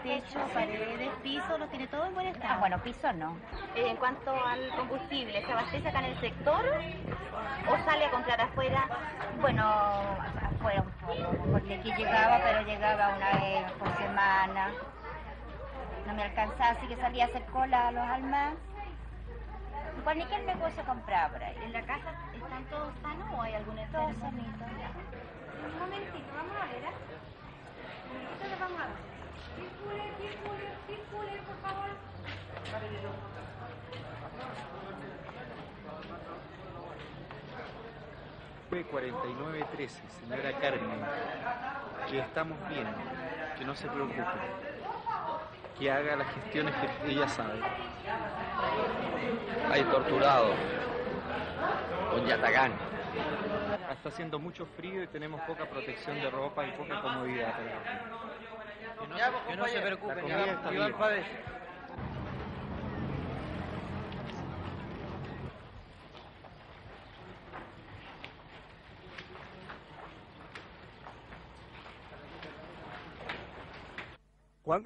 Techo, paredes, piso, ¿lo tiene todo en buen estado? Bueno, piso no. En cuanto al combustible, ¿se abastece acá en el sector o sale a comprar afuera? Bueno, afuera un poco, porque aquí llegaba, pero llegaba una vez por semana. No me alcanzaba, así que salía a hacer cola a los almacenes. Cualquier negocio compraba por ahí. ¿En la casa están todos sanos o hay algún enfermo? Todos sanitos. Un momentito, vamos a ver, Entonces vamos a ver. Circule, por favor. 4913, señora Carmen, que estamos bien, que no se preocupe, que haga las gestiones que ella sabe. Hay torturado, con Yatagán. Está haciendo mucho frío y tenemos poca protección de ropa y poca comodidad. Que no se preocupe, la comida está bien.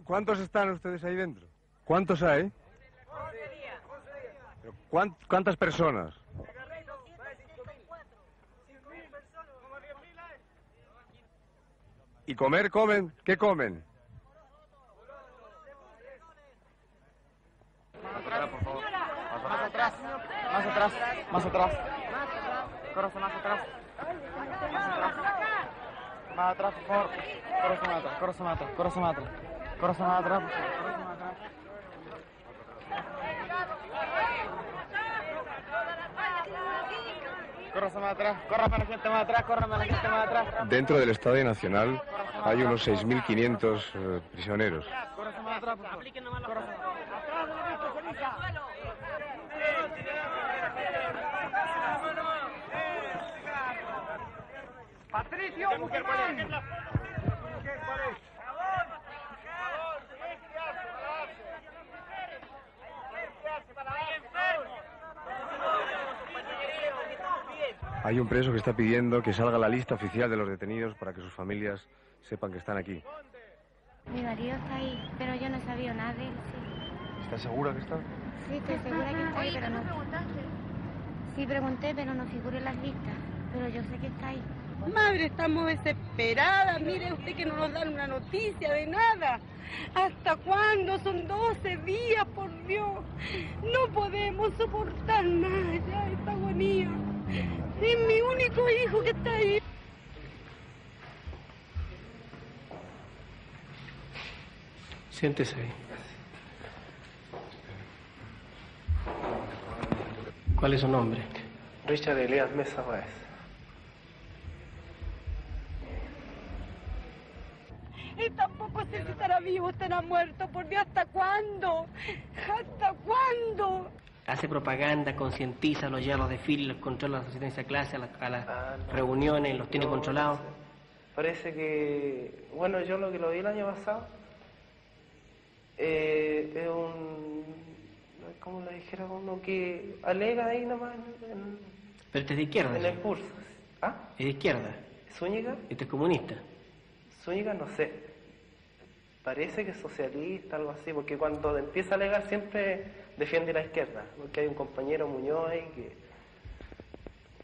¿Cuántos están ustedes ahí dentro? ¿Cuántos hay? ¿Pero ¿Cuántas personas? ¿Y comer comen? ¿Qué comen? Más atrás, más atrás, más atrás. Corazón, más atrás. Más atrás. Más atrás, por favor. Corazón, más atrás, corazón, más atrás, corazón, más atrás. Corazón, más atrás, corazón, más atrás. Corazón, más atrás, corra para la gente más atrás, corra para la gente más atrás. Dentro del Estadio Nacional hay unos 6.500 prisioneros. Corazón, más atrás, por favor. Corazón. Patricio Guzmán. Hay un preso que está pidiendo que salga la lista oficial de los detenidos para que sus familias sepan que están aquí. Mi marido está ahí, pero yo no sabía nada de él. Sí. ¿Estás segura que está? Sí, estoy segura que está ahí, pero no. Sí, pregunté, pero no figura en las listas. Pero yo sé que está ahí. Madre, estamos desesperadas. Mire usted que no nos dan una noticia de nada. ¿Hasta cuándo? Son 12 días, por Dios. No podemos soportar más ya esta agonía. Es mi único hijo que está ahí. Siéntese ahí. ¿Cuál es su nombre? Richard Elias Mesa Báez. Esta Pues si estará vivo, estará muerto. Por Dios, ¿hasta cuándo? ¿Hasta cuándo? Hace propaganda, concientiza, los lleva a los desfiles, los controla la asistencia a clase, a las reuniones, los tiene controlados. Parece que, bueno, yo lo que lo vi el año pasado, es un, ¿cómo le dijera uno? Que alega ahí nomás Pero este es de izquierda. en el curso. ¿Ah? Es de izquierda. ¿Zúñiga? Este es comunista. Zúñiga no sé. Parece que es socialista, algo así, porque cuando empieza a alegar siempre defiende la izquierda, porque hay un compañero Muñoz ahí que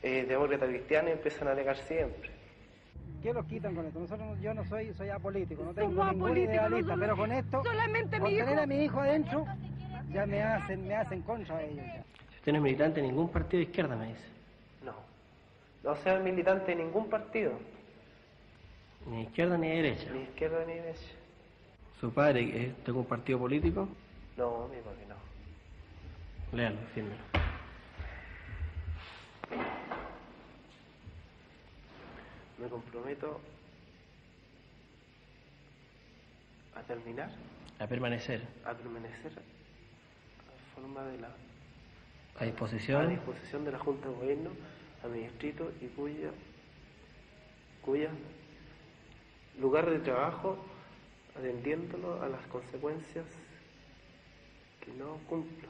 es demócrata cristiano y empiezan a alegar siempre. ¿Qué los quitan con esto? Yo no soy apolítico, no tengo Somos ningún apolíticos, idealista, no, pero con esto, solamente por mi tener hijo. a mi hijo adentro, ya me hacen contra de ellos. Ya. Usted no es militante de ningún partido de izquierda, me dice. No sea militante de ningún partido. Ni de izquierda ni de derecha. Ni izquierda ni derecha. ¿Su padre es de algún partido político? No, mi padre no. Léalo, defiéndelo. Me comprometo a terminar. A permanecer. A permanecer a forma de la... A disposición. A disposición de la Junta de Gobierno, a mi distrito y cuya lugar de trabajo, atendiéndolo a las consecuencias que no cumplo.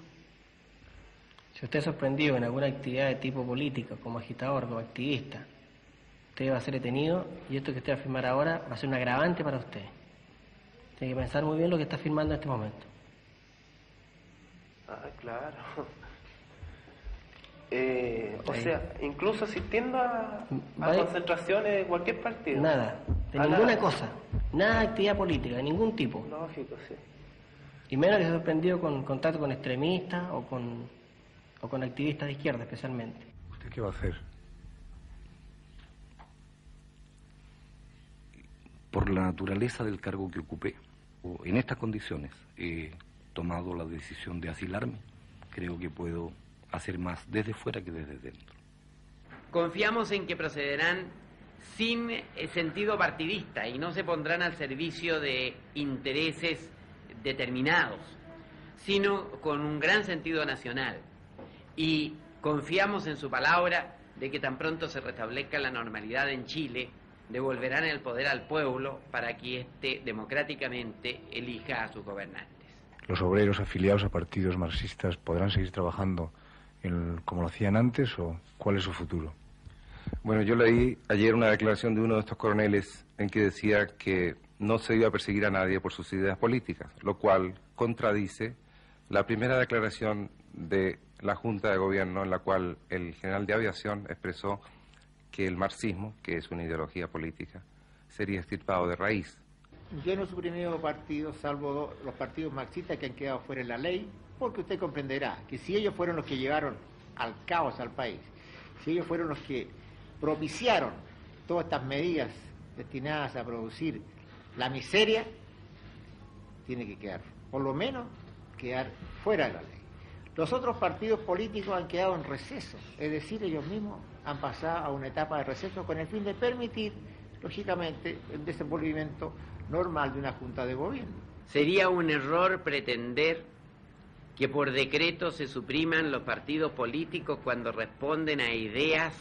Si usted es sorprendido en alguna actividad de tipo político, como agitador, como activista, usted va a ser detenido y esto que usted va a firmar ahora va a ser un agravante para usted. Tiene que pensar muy bien lo que está firmando en este momento. Ah, claro. O sea, incluso asistiendo a concentraciones de cualquier partido. Nada, de ninguna cosa. Nada de actividad política, de ningún tipo. Lógico, sí. Y menos que se ha sorprendido con contacto con extremistas o con activistas de izquierda especialmente. ¿Usted qué va a hacer? Por la naturaleza del cargo que ocupé, en estas condiciones he tomado la decisión de asilarme. Creo que puedo hacer más desde fuera que desde dentro. Confiamos en que procederán sin sentido partidista y no se pondrán al servicio de intereses determinados, sino con un gran sentido nacional. Y confiamos en su palabra de que tan pronto se restablezca la normalidad en Chile, devolverán el poder al pueblo para que éste democráticamente elija a sus gobernantes. ¿Los obreros afiliados a partidos marxistas podrán seguir trabajando como lo hacían antes o cuál es su futuro? Bueno, yo leí ayer una declaración de uno de estos coroneles en que decía que no se iba a perseguir a nadie por sus ideas políticas, lo cual contradice la primera declaración de la Junta de Gobierno en la cual el general de aviación expresó que el marxismo, que es una ideología política, sería extirpado de raíz. Yo no he suprimido partidos, salvo los partidos marxistas que han quedado fuera de la ley, porque usted comprenderá que si ellos fueron los que llevaron al caos al país, si ellos fueron los que propiciaron todas estas medidas destinadas a producir la miseria, tiene que quedar, por lo menos, quedar fuera de la ley. Los otros partidos políticos han quedado en receso, es decir, ellos mismos han pasado a una etapa de receso con el fin de permitir, lógicamente, el desenvolvimiento normal de una junta de gobierno. Sería un error pretender que por decreto se supriman los partidos políticos cuando responden a ideas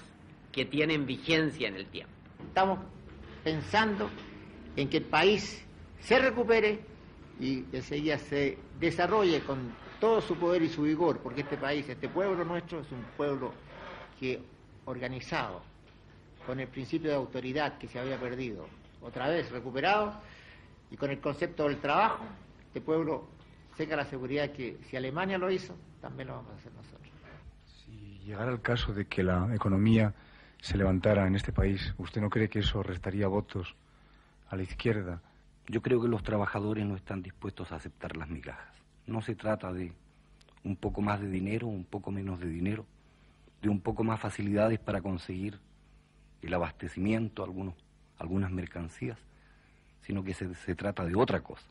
que tienen vigencia en el tiempo. Estamos pensando en que el país se recupere y enseguida se desarrolle con todo su poder y su vigor, porque este país, este pueblo nuestro, es un pueblo que organizado, con el principio de autoridad que se había perdido, otra vez recuperado, y con el concepto del trabajo, este pueblo tenga la seguridad que si Alemania lo hizo, también lo vamos a hacer nosotros. Si llegara el caso de que la economía se levantara en este país, ¿usted no cree que eso restaría votos a la izquierda? Yo creo que los trabajadores no están dispuestos a aceptar las migajas. No se trata de un poco más de dinero, un poco menos de dinero, de un poco más facilidades para conseguir el abastecimiento, algunas mercancías, sino que se trata de otra cosa.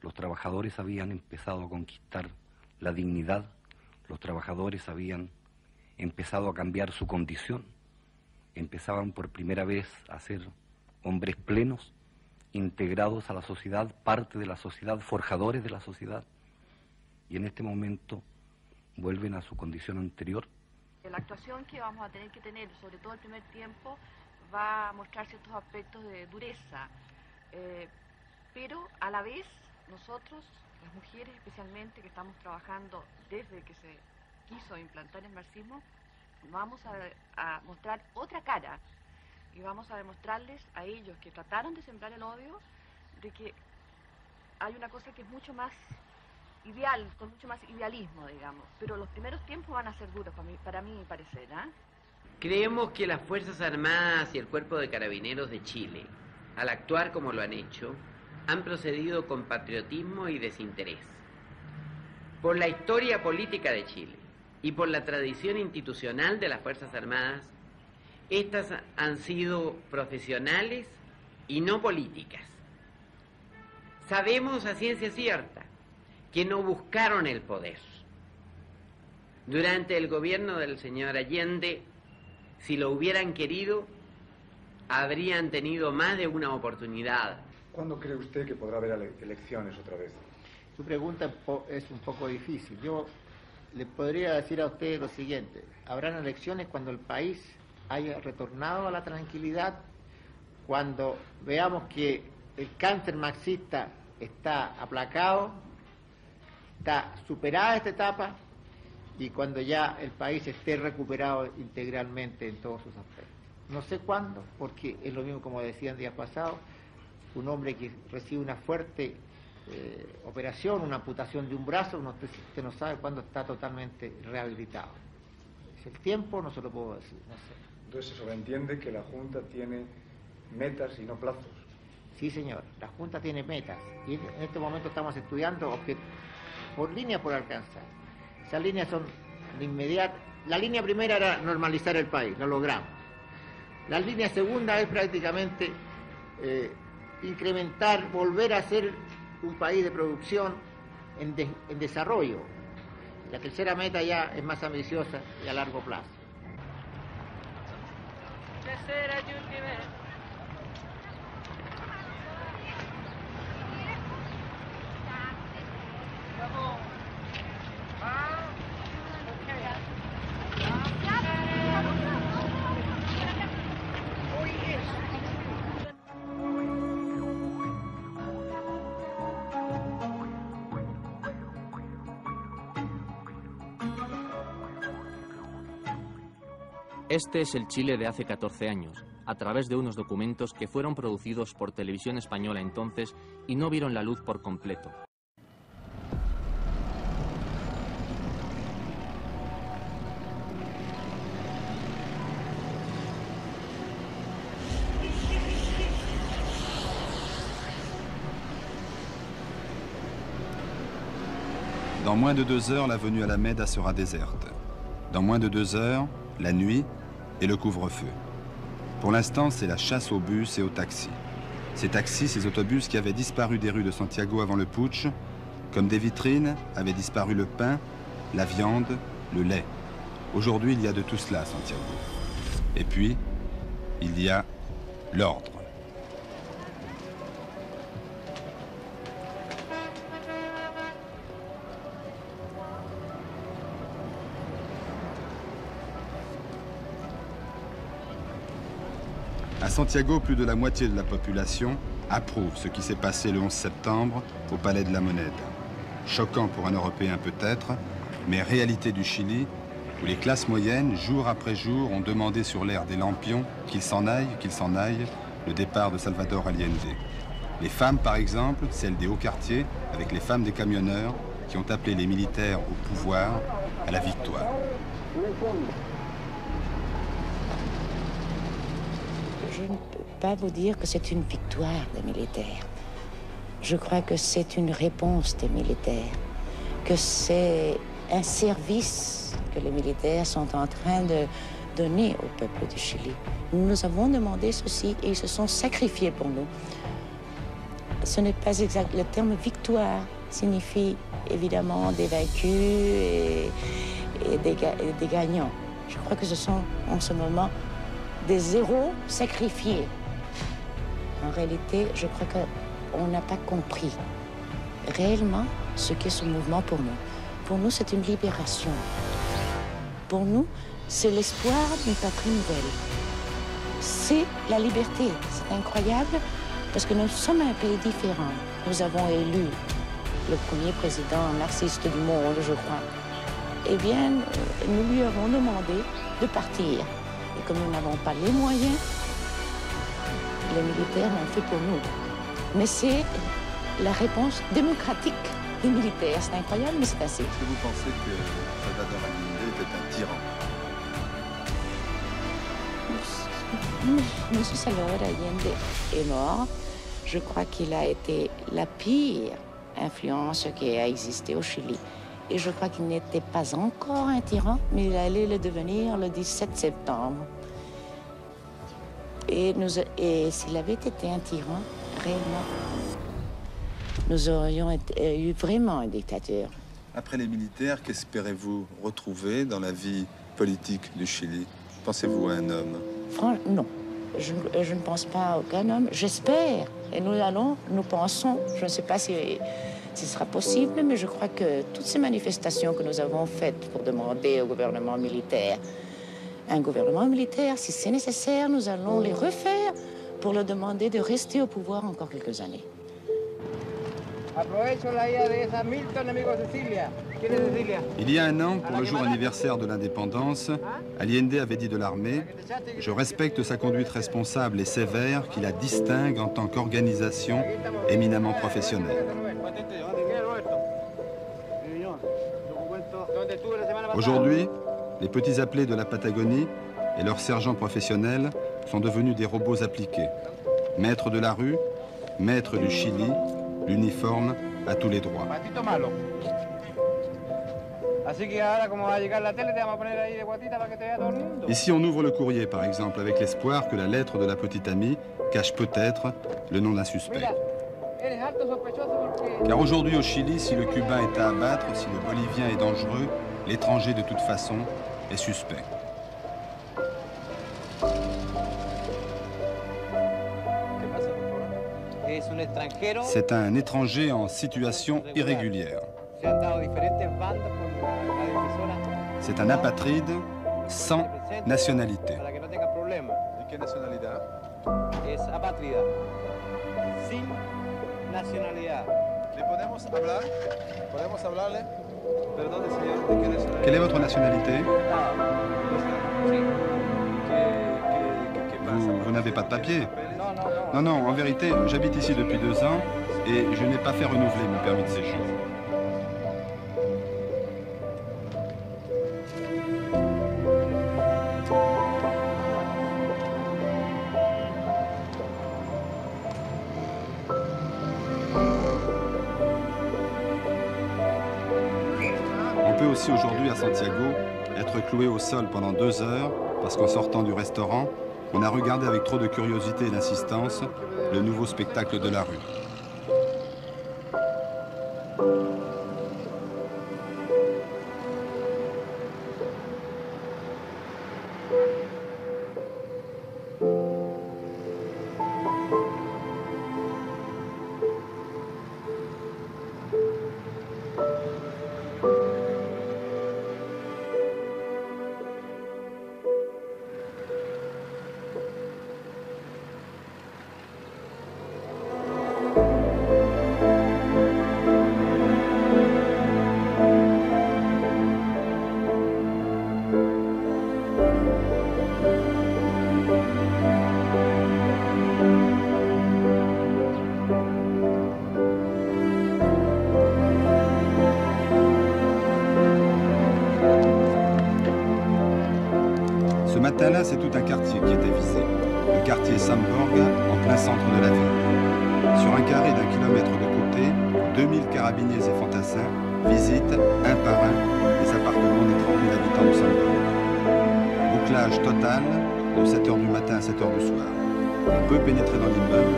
Los trabajadores habían empezado a conquistar la dignidad, los trabajadores habían empezado a cambiar su condición, empezaban por primera vez a ser hombres plenos integrados a la sociedad, parte de la sociedad, forjadores de la sociedad, y en este momento vuelven a su condición anterior. La actuación que vamos a tener que tener, sobre todo el primer tiempo, va a mostrar ciertos aspectos de dureza, pero a la vez nosotros, las mujeres especialmente, que estamos trabajando desde que se quiso implantar el marxismo, vamos a mostrar otra cara y vamos a demostrarles a ellos que trataron de sembrar el odio, de que hay una cosa que es mucho más ideal, con mucho más idealismo, digamos, pero los primeros tiempos van a ser duros para mí, mi parecer, ¿ah? Creemos que las Fuerzas Armadas y el Cuerpo de Carabineros de Chile, al actuar como lo han hecho, han procedido con patriotismo y desinterés. Por la historia política de Chile y por la tradición institucional de las Fuerzas Armadas, estas han sido profesionales y no políticas. Sabemos a ciencia cierta que no buscaron el poder. Durante el gobierno del señor Allende, si lo hubieran querido, habrían tenido más de una oportunidad. ¿Cuándo cree usted que podrá haber elecciones otra vez? Su pregunta es un poco difícil. Yo le podría decir a usted lo siguiente: habrán elecciones cuando el país haya retornado a la tranquilidad, cuando veamos que el cáncer marxista está aplacado, está superada esta etapa, y cuando ya el país esté recuperado integralmente en todos sus aspectos. No sé cuándo, porque es lo mismo como decían días pasados, un hombre que recibe una fuerte operación, una amputación de un brazo, usted no sabe cuándo está totalmente rehabilitado. Es el tiempo, no se lo puedo decir, no sé. Entonces se sobreentiende que la Junta tiene metas y no plazos. Sí, señor, la Junta tiene metas, y en este momento estamos estudiando por líneas por alcanzar. Esas líneas son de inmediato. La línea primera era normalizar el país, lo logramos. La línea segunda es prácticamente incrementar, volver a ser un país de producción en desarrollo. La tercera meta ya es más ambiciosa y a largo plazo. Este es el Chile de hace 14 años, a través de unos documentos que fueron producidos por Televisión Española entonces y no vieron la luz por completo. Dans moins de 2 heures, la venue à la Meda sera déserte. Dans moins de 2 heures, la nuit et le couvre-feu. Pour l'instant, c'est la chasse aux bus et aux taxis. Ces taxis, ces autobus qui avaient disparu des rues de Santiago avant le putsch, comme des vitrines, avaient disparu le pain, la viande, le lait. Aujourd'hui, il y a de tout cela à Santiago. Et puis, il y a l'ordre. À Santiago, plus de la moitié de la population approuve ce qui s'est passé le 11 septembre au Palais de la Moneda. Choquant pour un Européen peut-être, mais réalité du Chili, où les classes moyennes, jour après jour, ont demandé sur l'air des lampions qu'il s'en aille, le départ de Salvador Allende. Les femmes, par exemple, celles des hauts quartiers, avec les femmes des camionneurs, qui ont appelé les militaires au pouvoir, à la victoire. Je ne peux pas vous dire que c'est une victoire des militaires. Je crois que c'est une réponse des militaires, que c'est un service que les militaires sont en train de donner au peuple du Chili. Nous avons demandé ceci et ils se sont sacrifiés pour nous. Ce n'est pas exact. Le terme victoire signifie évidemment des vaincus et des gagnants. Je crois que ce sont en ce moment des héros sacrifiés En réalité, je crois qu'on n'a pas compris réellement ce qu'est ce mouvement pour nous. Pour nous, c'est une libération. Pour nous, c'est l'espoir d'une patrie nouvelle. C'est la liberté. C'est incroyable parce que nous sommes un pays différent. Nous avons élu le premier président marxiste du monde, je crois. Eh bien, nous lui avons demandé de partir. Et comme nous n'avons pas les moyens, les militaires l'ont fait pour nous. Mais c'est la réponse démocratique des militaires. C'est incroyable, mais c'est assez. Est-ce que vous pensez que Salvador Allende était un tyran? M. Salvador Allende est mort. Je crois qu'il a été la pire influence qui a existé au Chili. Et je crois qu'il n'était pas encore un tyran, mais il allait le devenir le 17 septembre. Et s'il avait été un tyran, réellement, nous aurions eu vraiment un dictateur. Après les militaires, qu'espérez-vous retrouver dans la vie politique du Chili? Pensez-vous à un homme? Non, je ne pense pas à aucun homme. J'espère. Et nous pensons, je ne sais pas si ce sera possible, mais je crois que toutes ces manifestations que nous avons faites pour demander au gouvernement militaire, un gouvernement militaire, si c'est nécessaire, nous allons les refaire pour leur demander de rester au pouvoir encore quelques années. Il y a un an, pour le jour anniversaire de l'indépendance, Allende avait dit de l'armée « Je respecte sa conduite responsable et sévère qui la distingue en tant qu'organisation éminemment professionnelle. » Aujourd'hui, les petits appelés de la Patagonie et leurs sergents professionnels sont devenus des robots appliqués. Maîtres de la rue, maîtres du Chili, l'uniforme a tous les droits. Ici, on ouvre le courrier, par exemple, avec l'espoir que la lettre de la petite amie cache peut-être le nom d'un suspect. Car aujourd'hui au Chili, si le Cubain est à abattre, si le Bolivien est dangereux, l'étranger de toute façon est suspect. C'est un étranger en situation irrégulière. C'est un apatride sans nationalité. ¿Qué nacionalidad? Es apátrida, sin nacionalidad. ¿Le podemos hablar? ¿Podemos hablarle? Perdón, señor, ¿de qué nacionalidad? Quelle est votre nationalité? Vous n'avez pas de papier? Non, non, en vérité, j'habite ici depuis 2 ans et je n'ai pas fait renouveler mon permis de séjour. On peut aussi aujourd'hui à Santiago être cloué au sol pendant 2 heures parce qu'en sortant du restaurant, on a regardé avec trop de curiosité et d'insistance le nouveau spectacle de la rue. Ce matin-là, c'est tout un quartier qui était visé. Le quartier Samborga, en plein centre de la ville. Sur un carré d'1 kilomètre de côté, 2000 carabiniers et fantassins visitent, un par un, les appartements des 30 000 habitants de Samborga. Bouclage total, de 7h du matin à 7h du soir. On peut pénétrer dans l'immeuble,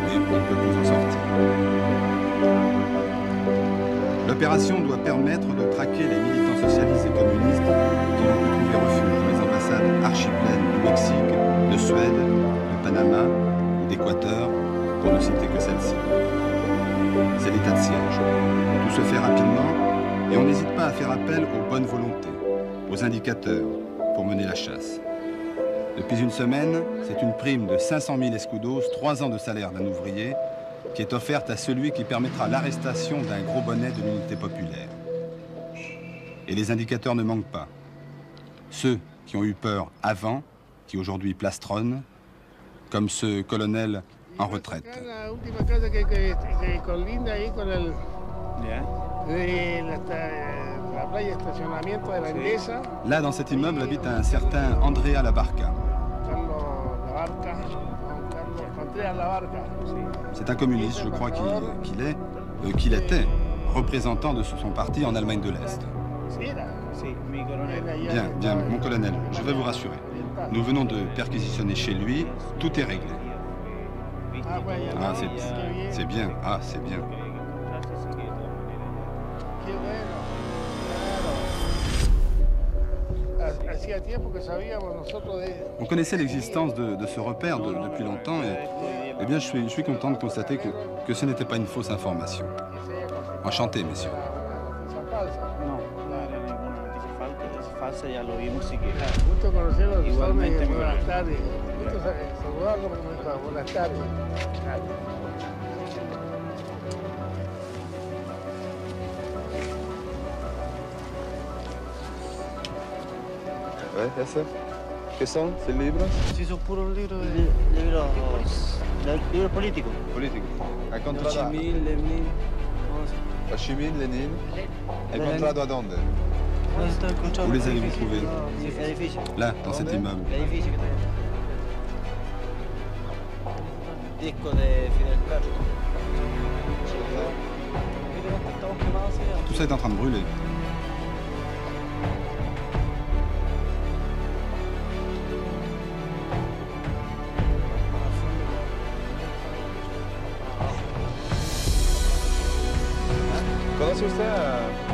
mais on ne peut plus en sortir. L'opération doit permettre de traquer les militants socialistes et communistes qui n'ont pu trouver refuge dans les ambassades archipelènes du Mexique, de Suède, de Panama ou d'Équateur pour ne citer que celle-ci. C'est l'état de siège. Tout se fait rapidement et on n'hésite pas à faire appel aux bonnes volontés, aux indicateurs, pour mener la chasse. Depuis une semaine, c'est une prime de 500 000 escudos, 3 ans de salaire d'un ouvrier, qui est offerte à celui qui permettra l'arrestation d'un gros bonnet de l'unité populaire. Et les indicateurs ne manquent pas. Ceux qui ont eu peur avant, qui aujourd'hui plastronnent, comme ce colonel en retraite. La última casa que colinda ahí con el, la playa de estacionamiento de la Endesa. Là, dans cet immeuble, habite un certain Andrea Labarca. C'est un communiste, je crois qu'il était représentant de son parti en Allemagne de l'Est. Bien, bien, mon colonel, je vais vous rassurer. Nous venons de perquisitionner chez lui, tout est réglé. Ah, c'est bien, ah, c'est bien. On connaissait l'existence de ce repère depuis longtemps et eh bien, je suis content de constater que ce n'était pas une fausse information. Enchanté, messieurs. Ya lo vimos, así que gusto conocerlo. igualmente. Buenas tardes. Gusto saludarlo porque me dijo buenas tardes. ¿Ese? ¿Qué son? ¿Son libros? Sí, son puros libros libros políticos. Políticos. Ho Chi Minh, Lenin. Ho Chi Minh, Lenin. Encontrado a dónde? Où les allez-vous trouver? Là, dans cet immeuble. Disco de Fidel Castro. Tout ça est en train de brûler.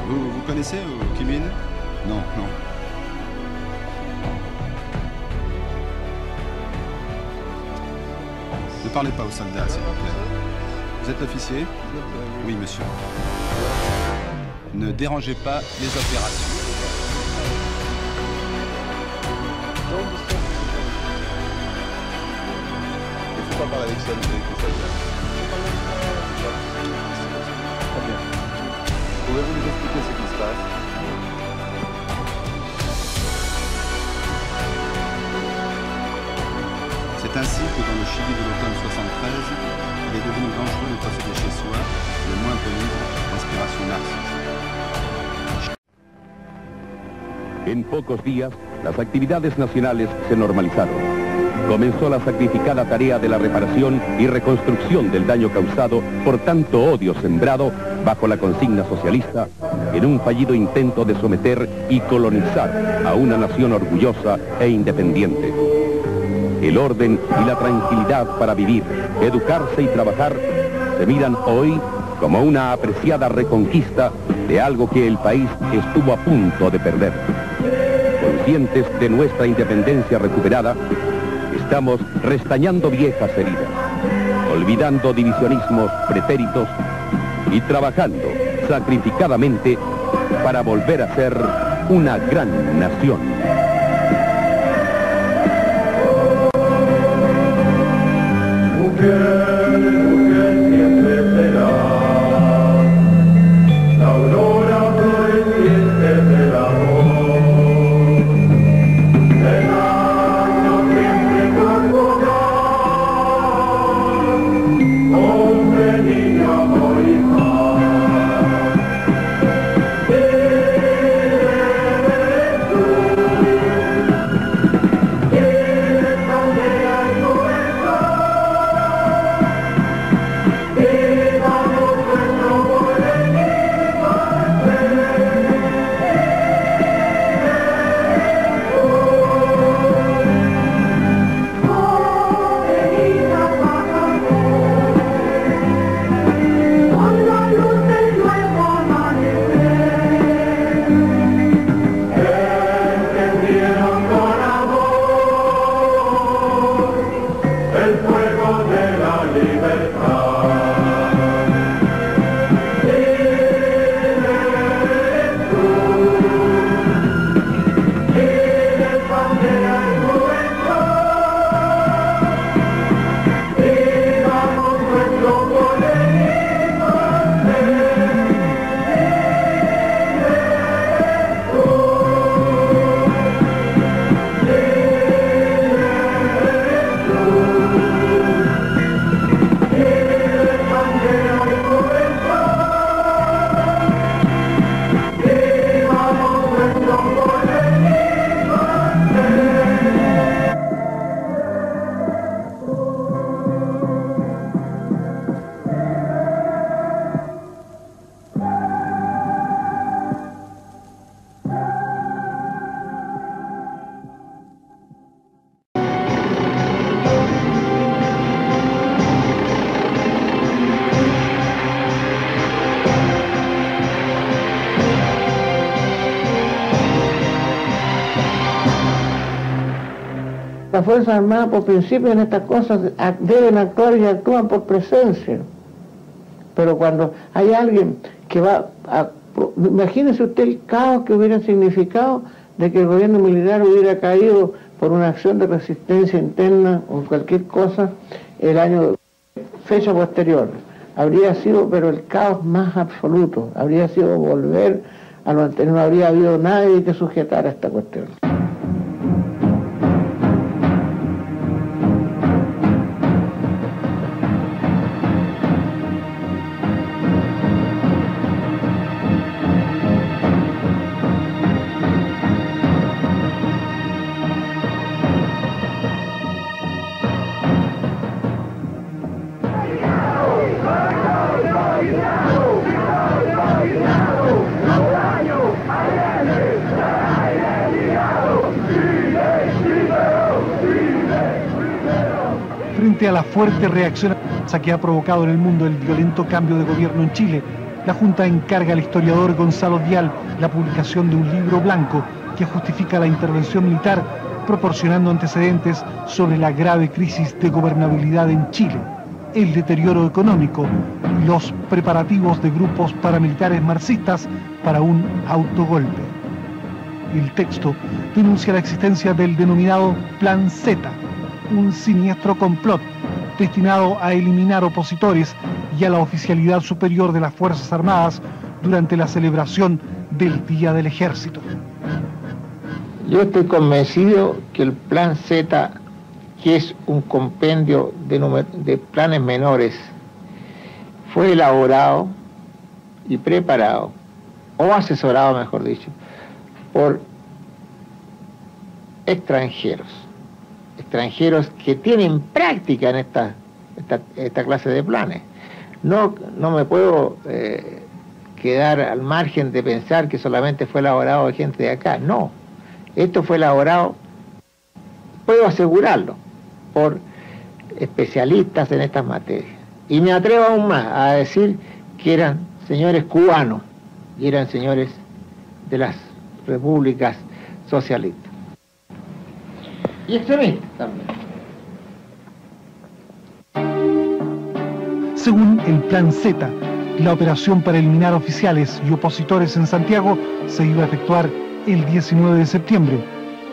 Vous connaissez Ho Chi Minh? Non, non. Ne parlez pas aux soldats, s'il vous plaît. Vous êtes l'officier? Oui, monsieur. Ne dérangez pas les opérations. Il ne faut pas parler avec ça, les soldats. Très bien. Pouvez-vous nous expliquer ce qui se passe? C'est ainsi que dans le Chili de l'automne 73, il est devenu dangereux de posséder chez soi le moindre livre d'inspiration marxiste. En pocos días, las actividades nacionales se normalizaron. Comenzó la sacrificada tarea de la reparación y reconstrucción del daño causado por tanto odio sembrado bajo la consigna socialista en un fallido intento de someter y colonizar a una nación orgullosa e independiente. El orden y la tranquilidad para vivir, educarse y trabajar se miran hoy como una apreciada reconquista de algo que el país estuvo a punto de perder. Conscientes de nuestra independencia recuperada, estamos restañando viejas heridas, olvidando divisionismos pretéritos y trabajando sacrificadamente para volver a ser una gran nación. las Fuerzas Armadas por principio en estas cosas deben actuar y actúan por presencia. Pero cuando hay alguien que va a... Imagínese usted el caos que hubiera significado de que el gobierno militar hubiera caído por una acción de resistencia interna o cualquier cosa el año, fecha posterior. Habría sido, pero el caos más absoluto, habría sido volver a lo anterior, no habría habido nadie que sujetara esta cuestión. Frente a la fuerte reacción que ha provocado en el mundo el violento cambio de gobierno en Chile, la Junta encarga al historiador Gonzalo Dial la publicación de un libro blanco que justifica la intervención militar, proporcionando antecedentes sobre la grave crisis de gobernabilidad en Chile, el deterioro económico y los preparativos de grupos paramilitares marxistas para un autogolpe. El texto denuncia la existencia del denominado Plan Z, un siniestro complot destinado a eliminar opositores y a la oficialidad superior de las Fuerzas Armadas durante la celebración del Día del Ejército. Yo estoy convencido que el Plan Z, que es un compendio de planes menores, fue elaborado y preparado, o asesorado, mejor dicho, por extranjeros que tienen práctica en esta clase de planes. No me puedo quedar al margen de pensar que solamente fue elaborado de gente de acá. No, esto fue elaborado, puedo asegurarlo, por especialistas en estas materias. Y me atrevo aún más a decir que eran señores cubanos y eran señores de las repúblicas socialistas. Y extremistas también. Según el Plan Z, la operación para eliminar oficiales y opositores en Santiago se iba a efectuar el 19 de septiembre,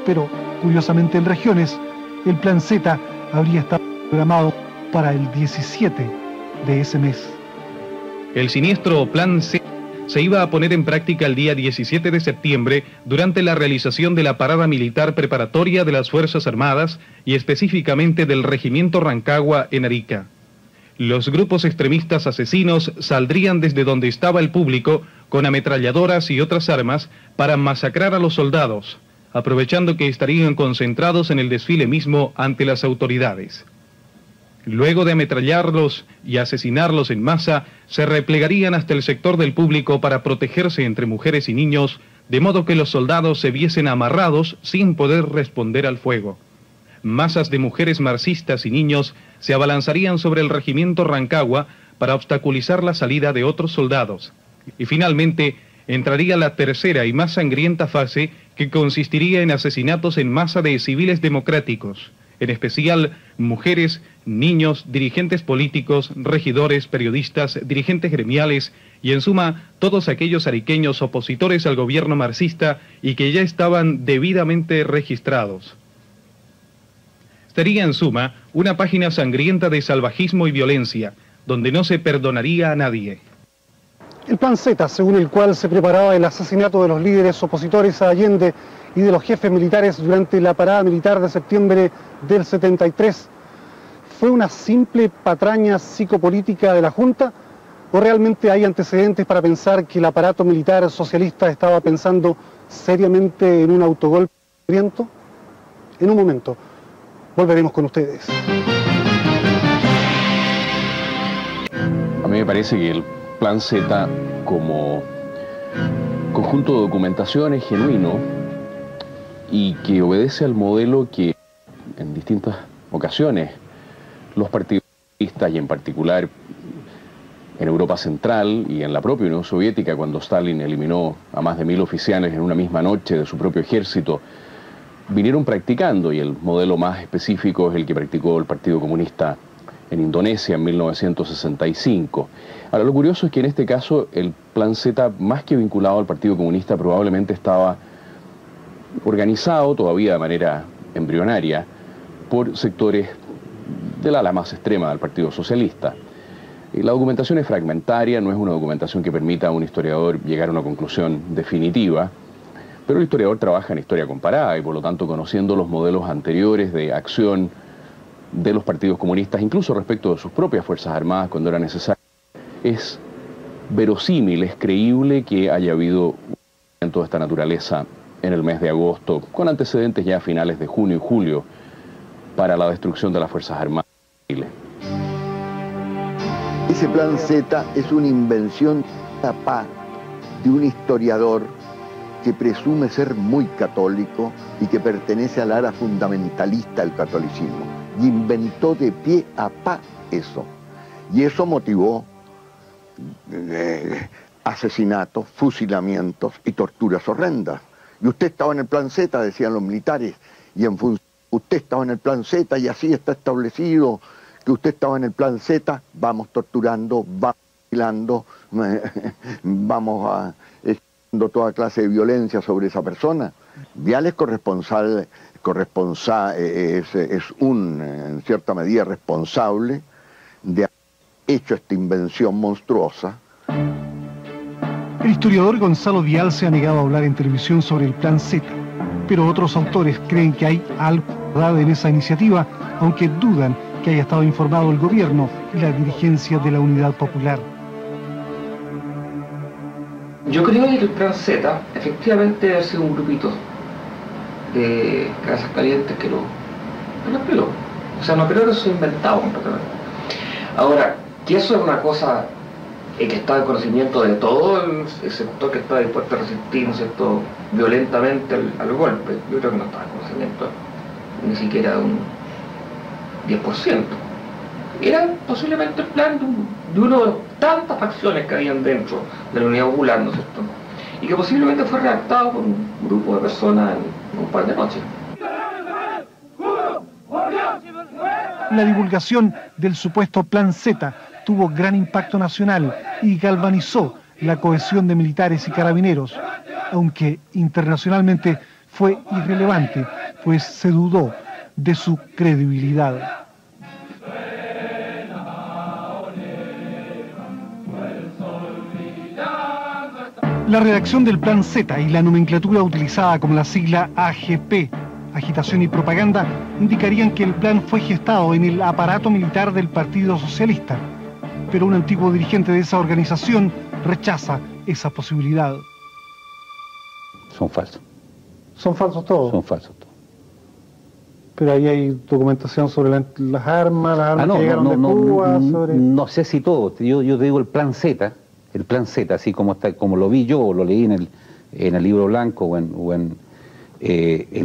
pero curiosamente en regiones, el Plan Z habría estado programado para el 17 de ese mes. El siniestro Plan Z se iba a poner en práctica el día 17 de septiembre durante la realización de la parada militar preparatoria de las Fuerzas Armadas y específicamente del Regimiento Rancagua en Arica. Los grupos extremistas asesinos saldrían desde donde estaba el público con ametralladoras y otras armas para masacrar a los soldados, aprovechando que estarían concentrados en el desfile mismo ante las autoridades. Luego de ametrallarlos y asesinarlos en masa, se replegarían hasta el sector del público para protegerse entre mujeres y niños, de modo que los soldados se viesen amarrados sin poder responder al fuego. Masas de mujeres marxistas y niños se abalanzarían sobre el regimiento Rancagua para obstaculizar la salida de otros soldados. Y finalmente entraría la tercera y más sangrienta fase, que consistiría en asesinatos en masa de civiles democráticos, en especial mujeres, niños, dirigentes políticos, regidores, periodistas, dirigentes gremiales y en suma todos aquellos ariqueños opositores al gobierno marxista y que ya estaban debidamente registrados. Sería en suma una página sangrienta de salvajismo y violencia, donde no se perdonaría a nadie. El Plan Z, según el cual se preparaba el asesinato de los líderes opositores a Allende y de los jefes militares durante la parada militar de septiembre del 73, ¿fue una simple patraña psicopolítica de la Junta? ¿O realmente hay antecedentes para pensar que el aparato militar socialista estaba pensando seriamente en un autogolpe sangriento? En un momento, volveremos con ustedes. A mí me parece que el Plan Z, como conjunto de documentación, es genuino y que obedece al modelo que en distintas ocasiones los partidos socialistas y en particular en Europa Central y en la propia Unión Soviética, cuando Stalin eliminó a más de 1000 oficiales en una misma noche de su propio ejército, vinieron practicando, y el modelo más específico es el que practicó el Partido Comunista en Indonesia en 1965. Ahora, lo curioso es que en este caso el Plan Z, más que vinculado al Partido Comunista, probablemente estaba organizado todavía de manera embrionaria por sectores del ala más extrema del Partido Socialista. Y la documentación es fragmentaria, no es una documentación que permita a un historiador llegar a una conclusión definitiva, pero el historiador trabaja en historia comparada y por lo tanto conociendo los modelos anteriores de acción de los partidos comunistas, incluso respecto de sus propias Fuerzas Armadas cuando era necesario, es verosímil, es creíble que haya habido un movimiento de esta naturaleza en el mes de agosto, con antecedentes ya a finales de junio y julio, para la destrucción de las Fuerzas Armadas de Chile. Ese Plan Z es una invención de un historiador que presume ser muy católico y que pertenece al ala fundamentalista del catolicismo. Y inventó de pie a pa eso. Y eso motivó asesinatos, fusilamientos y torturas horrendas. Y usted estaba en el Plan Z, decían los militares, y en función, usted estaba en el Plan Z y así está establecido que usted estaba en el Plan Z, vamos torturando, vamos fusilando, vamos haciendo toda clase de violencia sobre esa persona. Vial es en cierta medida responsable de haber hecho esta invención monstruosa. El historiador Gonzalo Vial se ha negado a hablar en televisión sobre el Plan Z, pero otros autores creen que hay algo de verdad en esa iniciativa, aunque dudan que haya estado informado el gobierno y la dirigencia de la Unidad Popular. Yo creo que el Plan Z efectivamente debe ser un grupito de casas calientes que lo peló. O sea, no creo que eso inventado completamente. Ahora, que eso es una cosa que está en conocimiento de todo el sector que está dispuesto a resistir, ¿no es cierto?, violentamente al golpe. Yo creo que no está en conocimiento ni siquiera de un 10%. Era posiblemente el plan de una de tantas facciones que habían dentro de la Unidad Popular, ¿no es cierto?, y que posiblemente fue redactado por un grupo de personas en un par de noches. La divulgación del supuesto Plan Z tuvo gran impacto nacional y galvanizó la cohesión de militares y carabineros, aunque internacionalmente fue irrelevante, pues se dudó de su credibilidad. La redacción del Plan Z y la nomenclatura utilizada como la sigla AGP, Agitación y Propaganda, indicarían que el plan fue gestado en el aparato militar del Partido Socialista, pero un antiguo dirigente de esa organización rechaza esa posibilidad. Son falsos. ¿Son falsos todos? Son falsos todos. Pero ahí hay documentación sobre las armas que llegaron de Cuba, no sé si todo. Yo te digo el Plan Z, así como está, como lo vi yo, o lo leí en el libro blanco o en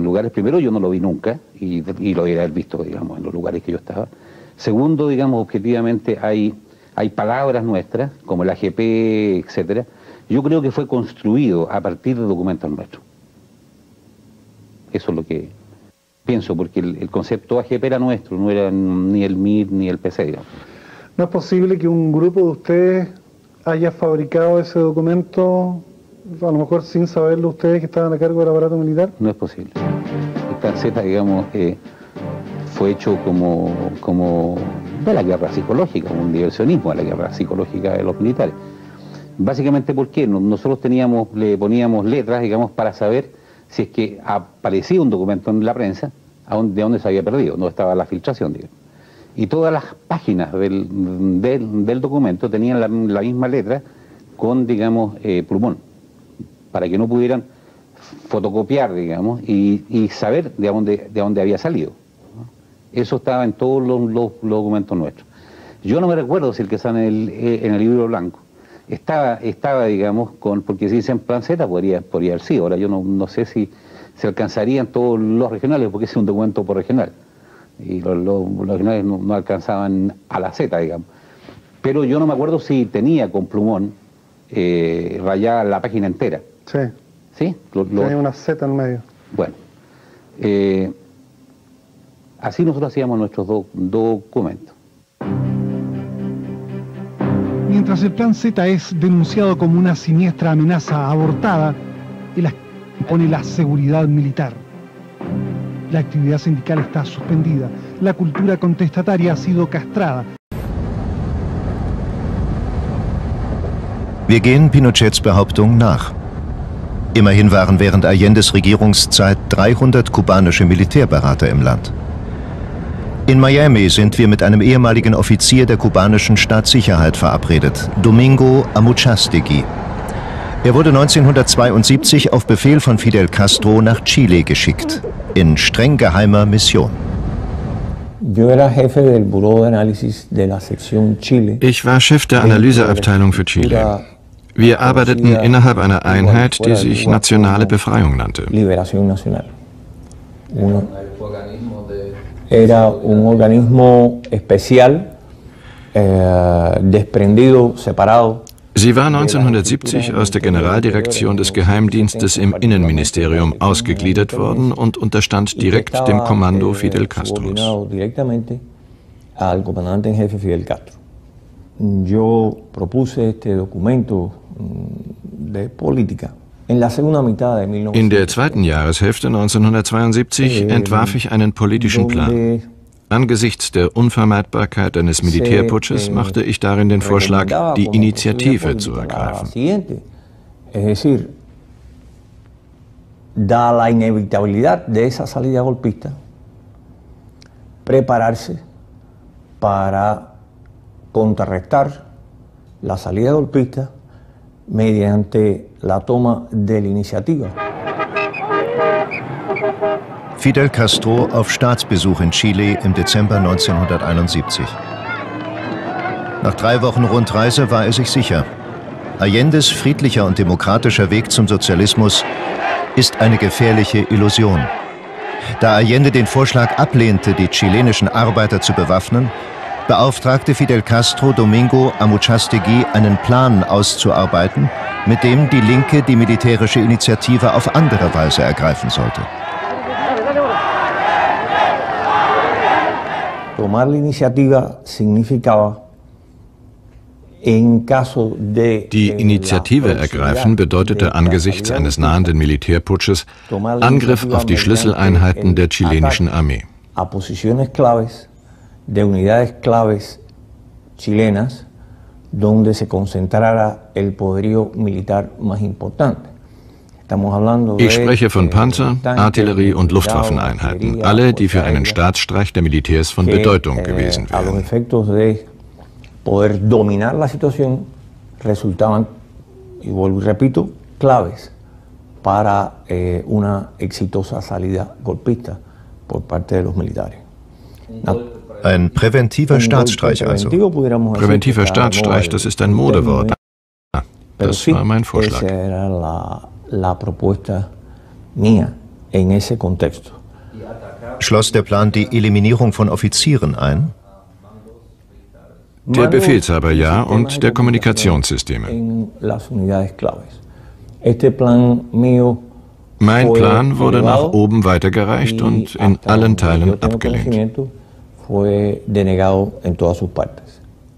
lugares, primero yo no lo vi nunca, y lo debería haber visto, digamos, en los lugares que yo estaba. Segundo, digamos, objetivamente hay palabras nuestras, como el AGP, etcétera. Yo creo que fue construido a partir de documentos nuestros. Eso es lo que pienso, porque el concepto AGP era nuestro, no era ni el MIR ni el PC, digamos. ¿No es posible que un grupo de ustedes haya fabricado ese documento, a lo mejor sin saberlo ustedes que estaban a cargo del aparato militar? No es posible. El Plan Z, digamos, fue hecho como de la guerra psicológica, un diversionismo a la guerra psicológica de los militares. Básicamente, ¿por qué? Nosotros le poníamos letras, digamos, para saber si es que aparecía un documento en la prensa, de dónde se había perdido, no estaba la filtración, digamos. Y todas las páginas del documento tenían la misma letra con, digamos, plumón, para que no pudieran fotocopiar, digamos, y saber de dónde había salido. Eso estaba en todos los documentos nuestros. Yo no me recuerdo si el que está en el libro blanco estaba, digamos, porque si dicen Plan Z podría haber sido. Ahora yo no sé si se alcanzarían todos los regionales, porque es un documento por regional. Y los regionales no alcanzaban a la Z, digamos. Pero yo no me acuerdo si tenía con plumón rayada la página entera. Sí. ¿Sí? Tenía una Z en medio. Bueno, Así nosotros hacíamos nuestros documentos. Mientras el Plan Z es denunciado como una siniestra amenaza abortada, el pone la seguridad militar. La actividad sindical está suspendida, la cultura contestataria ha sido castrada. Wir gehen Pinochets Behauptung nach. Immerhin waren während Allendes Regierungszeit 300 kubanische Militärberater im Land. In Miami sind wir mit einem ehemaligen Offizier der kubanischen Staatssicherheit verabredet, Domingo Amuchastegui. Er wurde 1972 auf Befehl von Fidel Castro nach Chile geschickt, in streng geheimer Mission. Ich war Chef der Analyseabteilung für Chile. Wir arbeiteten innerhalb einer Einheit, die sich Nationale Befreiung nannte. Era un organismo especial, desprendido, separado. Sie war 1970 aus der Generaldirektion des Geheimdienstes im Innenministerium ausgegliedert worden und unterstand direkt dem Kommando Fidel Castros. Yo propuse este documento de política. In der zweiten Jahreshälfte 1972 entwarf ich einen politischen Plan. Angesichts der Unvermeidbarkeit eines Militärputsches machte ich darin den Vorschlag, die Initiative zu ergreifen. Es decir, da la inevitabilidad de esa salida golpista, prepararse para contrarrestar la salida golpista mediante la toma de la iniciativa. Fidel Castro auf Staatsbesuch in Chile im Dezember 1971. Nach 3 Wochen Rundreise war er sich sicher. Allendes friedlicher und demokratischer Weg zum Sozialismus ist eine gefährliche Illusion. Da Allende den Vorschlag ablehnte, die chilenischen Arbeiter zu bewaffnen, beauftragte Fidel Castro Domingo Amuchastegui, einen Plan auszuarbeiten, mit dem die Linke die militärische Initiative auf andere Weise ergreifen sollte. Tomar la iniciativa significaba, en caso de Die Initiative ergreifen bedeutete angesichts eines nahenden Militärputsches Angriff auf die Schlüsseleinheiten der chilenischen Armee. A posiciones claves de unidades claves chilenas donde se concentrara el poderío militar más importante. Ich spreche von Panzer, Artillerie und Luftwaffeneinheiten, alle, die für einen Staatsstreich der Militärs von Bedeutung gewesen wären. Poder dominar la situación resultaban, y vuelvo y repito, claves para una exitosa salida golpista por parte de los militares. Ein präventiver Staatsstreich also. Präventiver Staatsstreich, das ist ein Modewort. Das war mein Vorschlag. La propuesta mía en ese contexto. Schloss der Plan die Eliminierung von Offizieren ein? Der Befehlshaber ja und der Kommunikationssysteme. Mein Plan wurde nach oben weitergereicht und in allen Teilen abgelehnt.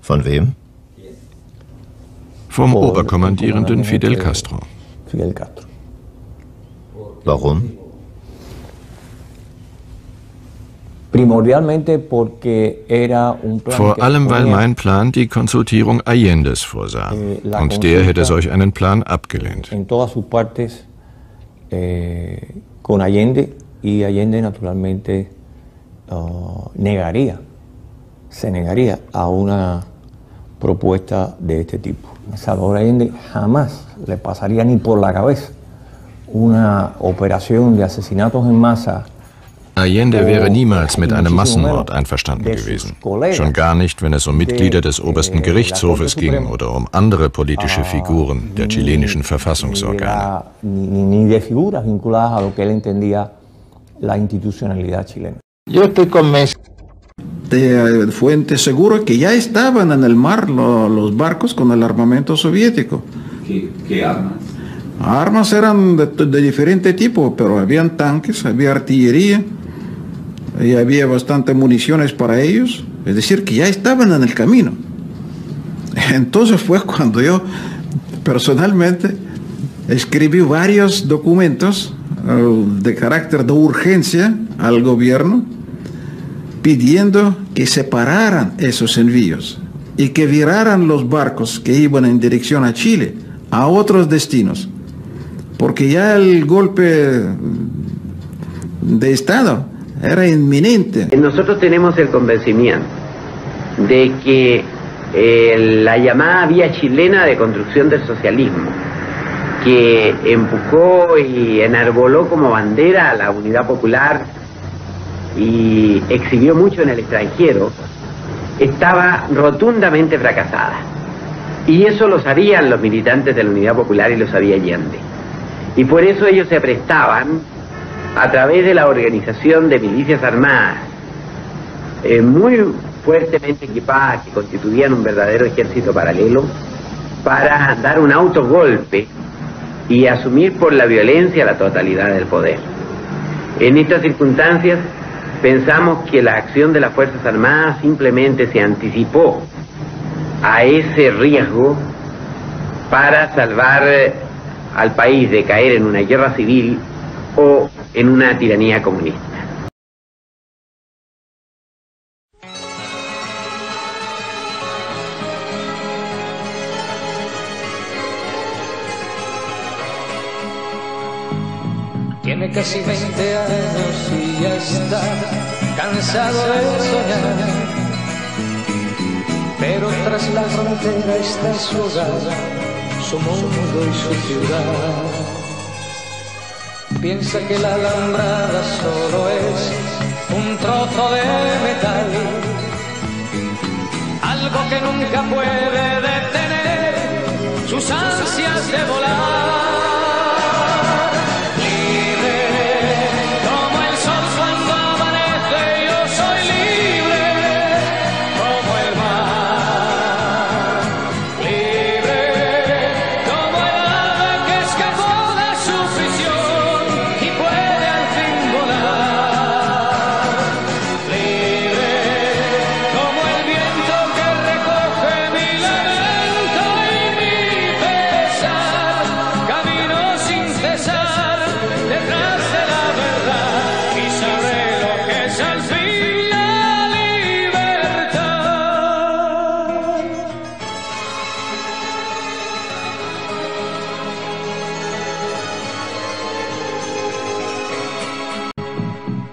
Von wem? Vom Oberkommandierenden Fidel Castro. Warum? Vor allem, weil mein Plan die Konsultierung Allendes vorsah. Und der hätte solch einen Plan abgelehnt. Con Allende, y Allende naturalmente se negaría a una propuesta de este tipo. Salvador Allende jamás le pasaría ni por la cabeza una operación de asesinatos en masa. Allende wäre niemals mit einem Massenmord einverstanden gewesen. Schon gar nicht, wenn es um Mitglieder des obersten Gerichtshofes ging oder um andere politische Figuren der chilenischen Verfassungsorgane. Ni de figuras vinculadas a lo que él entendía la institucionalidad chilena. Yo estoy convencido de fuentes seguras que ya estaban en el mar los barcos con el armamento soviético. ¿Qué armas? Armas eran de diferente tipo, pero habían tanques, había artillería y había bastante municiones para ellos. Es decir, que ya estaban en el camino. Entonces fue cuando yo personalmente escribí varios documentos de carácter de urgencia al gobierno, pidiendo que separaran esos envíos y que viraran los barcos que iban en dirección a Chile a otros destinos, porque ya el golpe de Estado era inminente. Nosotros tenemos el convencimiento de que la llamada vía chilena de construcción del socialismo, que empujó y enarboló como bandera a la unidad popular y exhibió mucho en el extranjero, estaba rotundamente fracasada. Y eso lo sabían los militantes de la Unidad Popular y lo sabía Allende. Y por eso ellos se prestaban, a través de la organización de milicias armadas, muy fuertemente equipadas, que constituían un verdadero ejército paralelo, para dar un autogolpe y asumir por la violencia la totalidad del poder. En estas circunstancias pensamos que la acción de las Fuerzas Armadas simplemente se anticipó a ese riesgo para salvar al país de caer en una guerra civil o en una tiranía comunista. Tiene casi 20 años y ya está cansado de soñar, pero tras la frontera está su hogar, su mundo y su ciudad. Piensa que la alambrada solo es un trozo de metal, algo que nunca puede detener sus ansias de volar.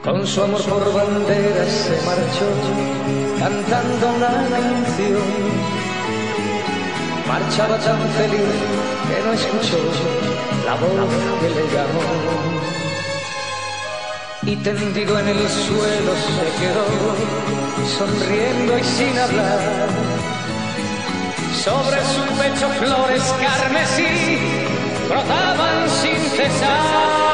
Con su amor por banderas se marchó, cantando una canción. Marchaba tan feliz que no escuchó la voz que le llamó. Y tendido en el suelo se quedó, sonriendo y sin hablar. Sobre su pecho flores carmesí brotaban sin cesar.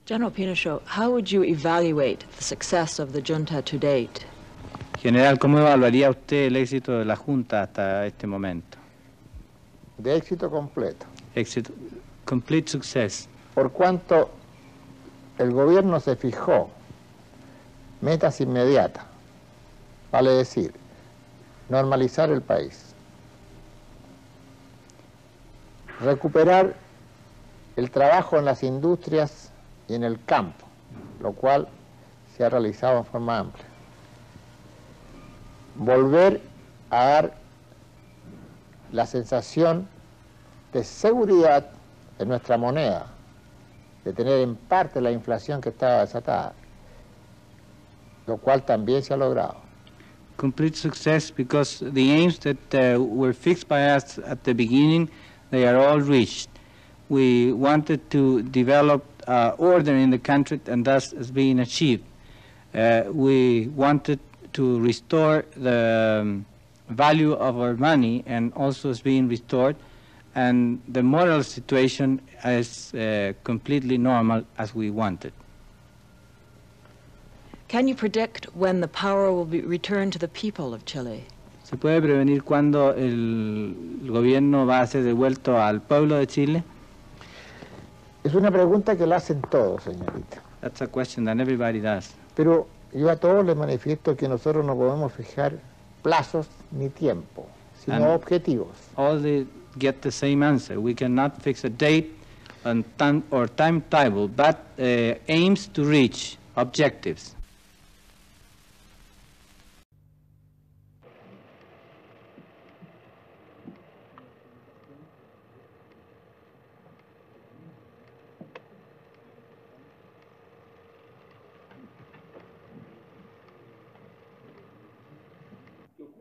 General Pinochet, how would you evaluate the success of the junta to date? General, ¿cómo evaluaría usted el éxito de la Junta hasta este momento? De éxito completo. Éxito, complete success. Por cuanto el gobierno se fijó metas inmediatas, vale decir, normalizar el país, recuperar el trabajo en las industrias y en el campo, lo cual se ha realizado en forma amplia. Volver a dar la sensación de seguridad en nuestra moneda, de tener en parte la inflación que estaba desatada, lo cual también se ha logrado. Complete success because the aims that were fixed by us at the beginning, they are all reached. We wanted to develop order in the country, and thus is being achieved. We wanted to restore the value of our money, and also is being restored, and the moral situation is completely normal as we wanted. Can you predict when the power will be returned to the people of Chile? ¿Se puede prevenir cuándo el gobierno va a ser devuelto al pueblo de Chile? Es una pregunta que la hacen todos, señorita. That's a question that everybody does. Pero yo a todos les manifiesto que nosotros no podemos fijar plazos ni tiempo, sino objetivos. All they get the same answer. We cannot fix a date or timetable, but aims to reach objectives.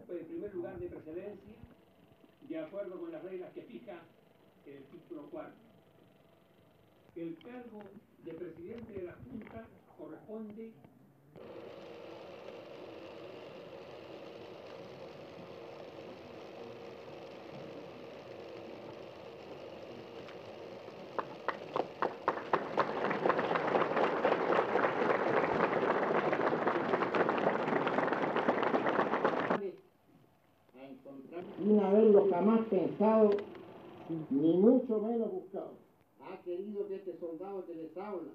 El primer lugar de precedencia, de acuerdo con las reglas que fija el título 4. El cargo de presidente de la Junta corresponde sin haberlo jamás pensado, ni mucho menos buscado. Ha querido que este soldado que les habla,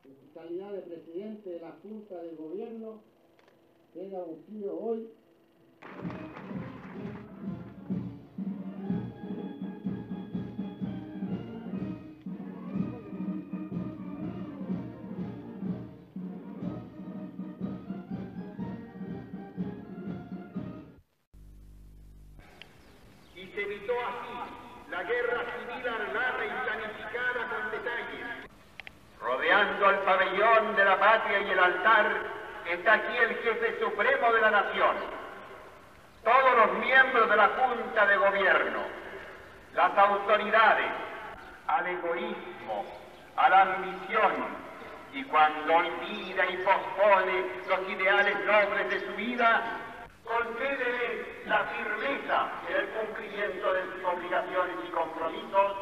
en su calidad de presidente de la Junta de Gobierno, sea ungido hoy. Se evitó así la guerra civil armada y planificada con detalle. Rodeando al pabellón de la patria y el altar está aquí el jefe supremo de la nación, todos los miembros de la Junta de Gobierno, las autoridades, al egoísmo, a la ambición, y cuando olvida y pospone los ideales nobles de su vida, concédele la firmeza en el cumplimiento de sus obligaciones y compromisos.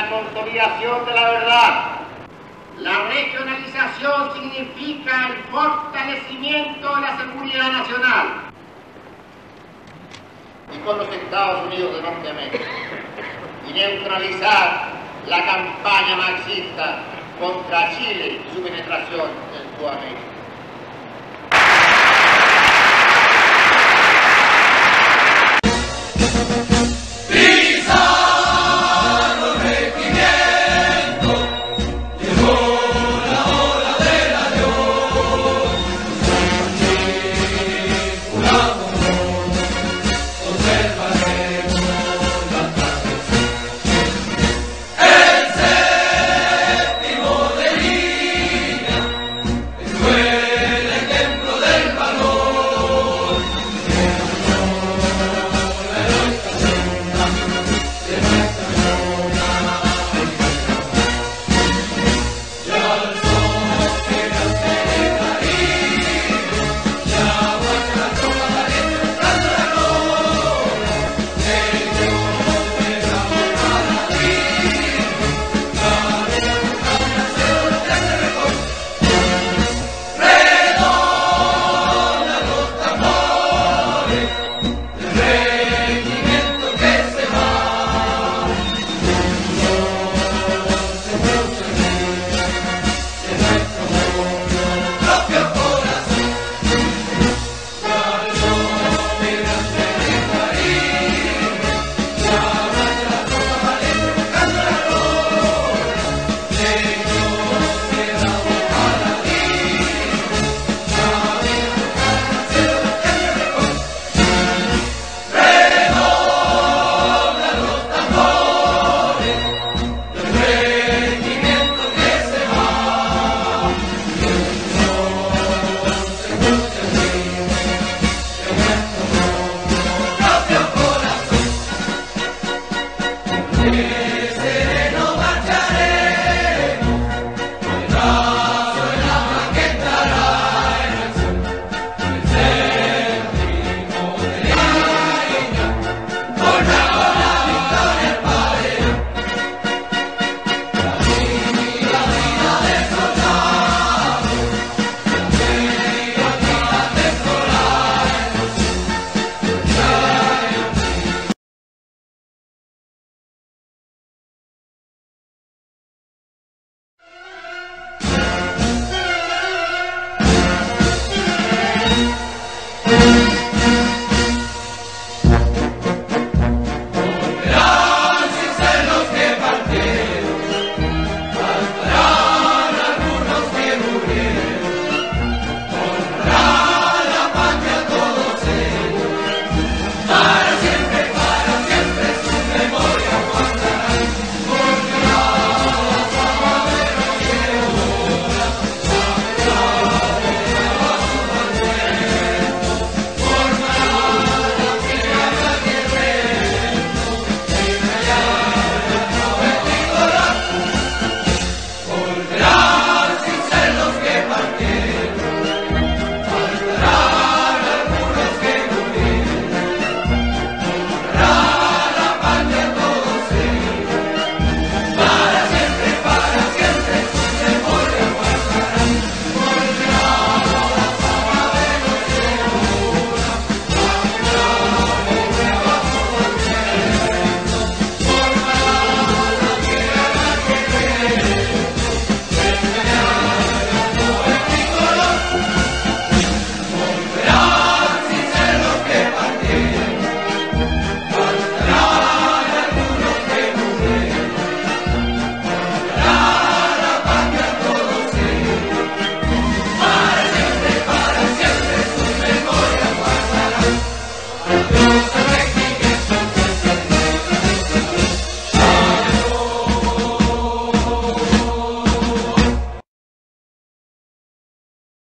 Consolidación de la verdad. La regionalización significa el fortalecimiento de la seguridad nacional. Y con los Estados Unidos de Norteamérica. Y neutralizar la campaña marxista contra Chile y su penetración en Sudamérica.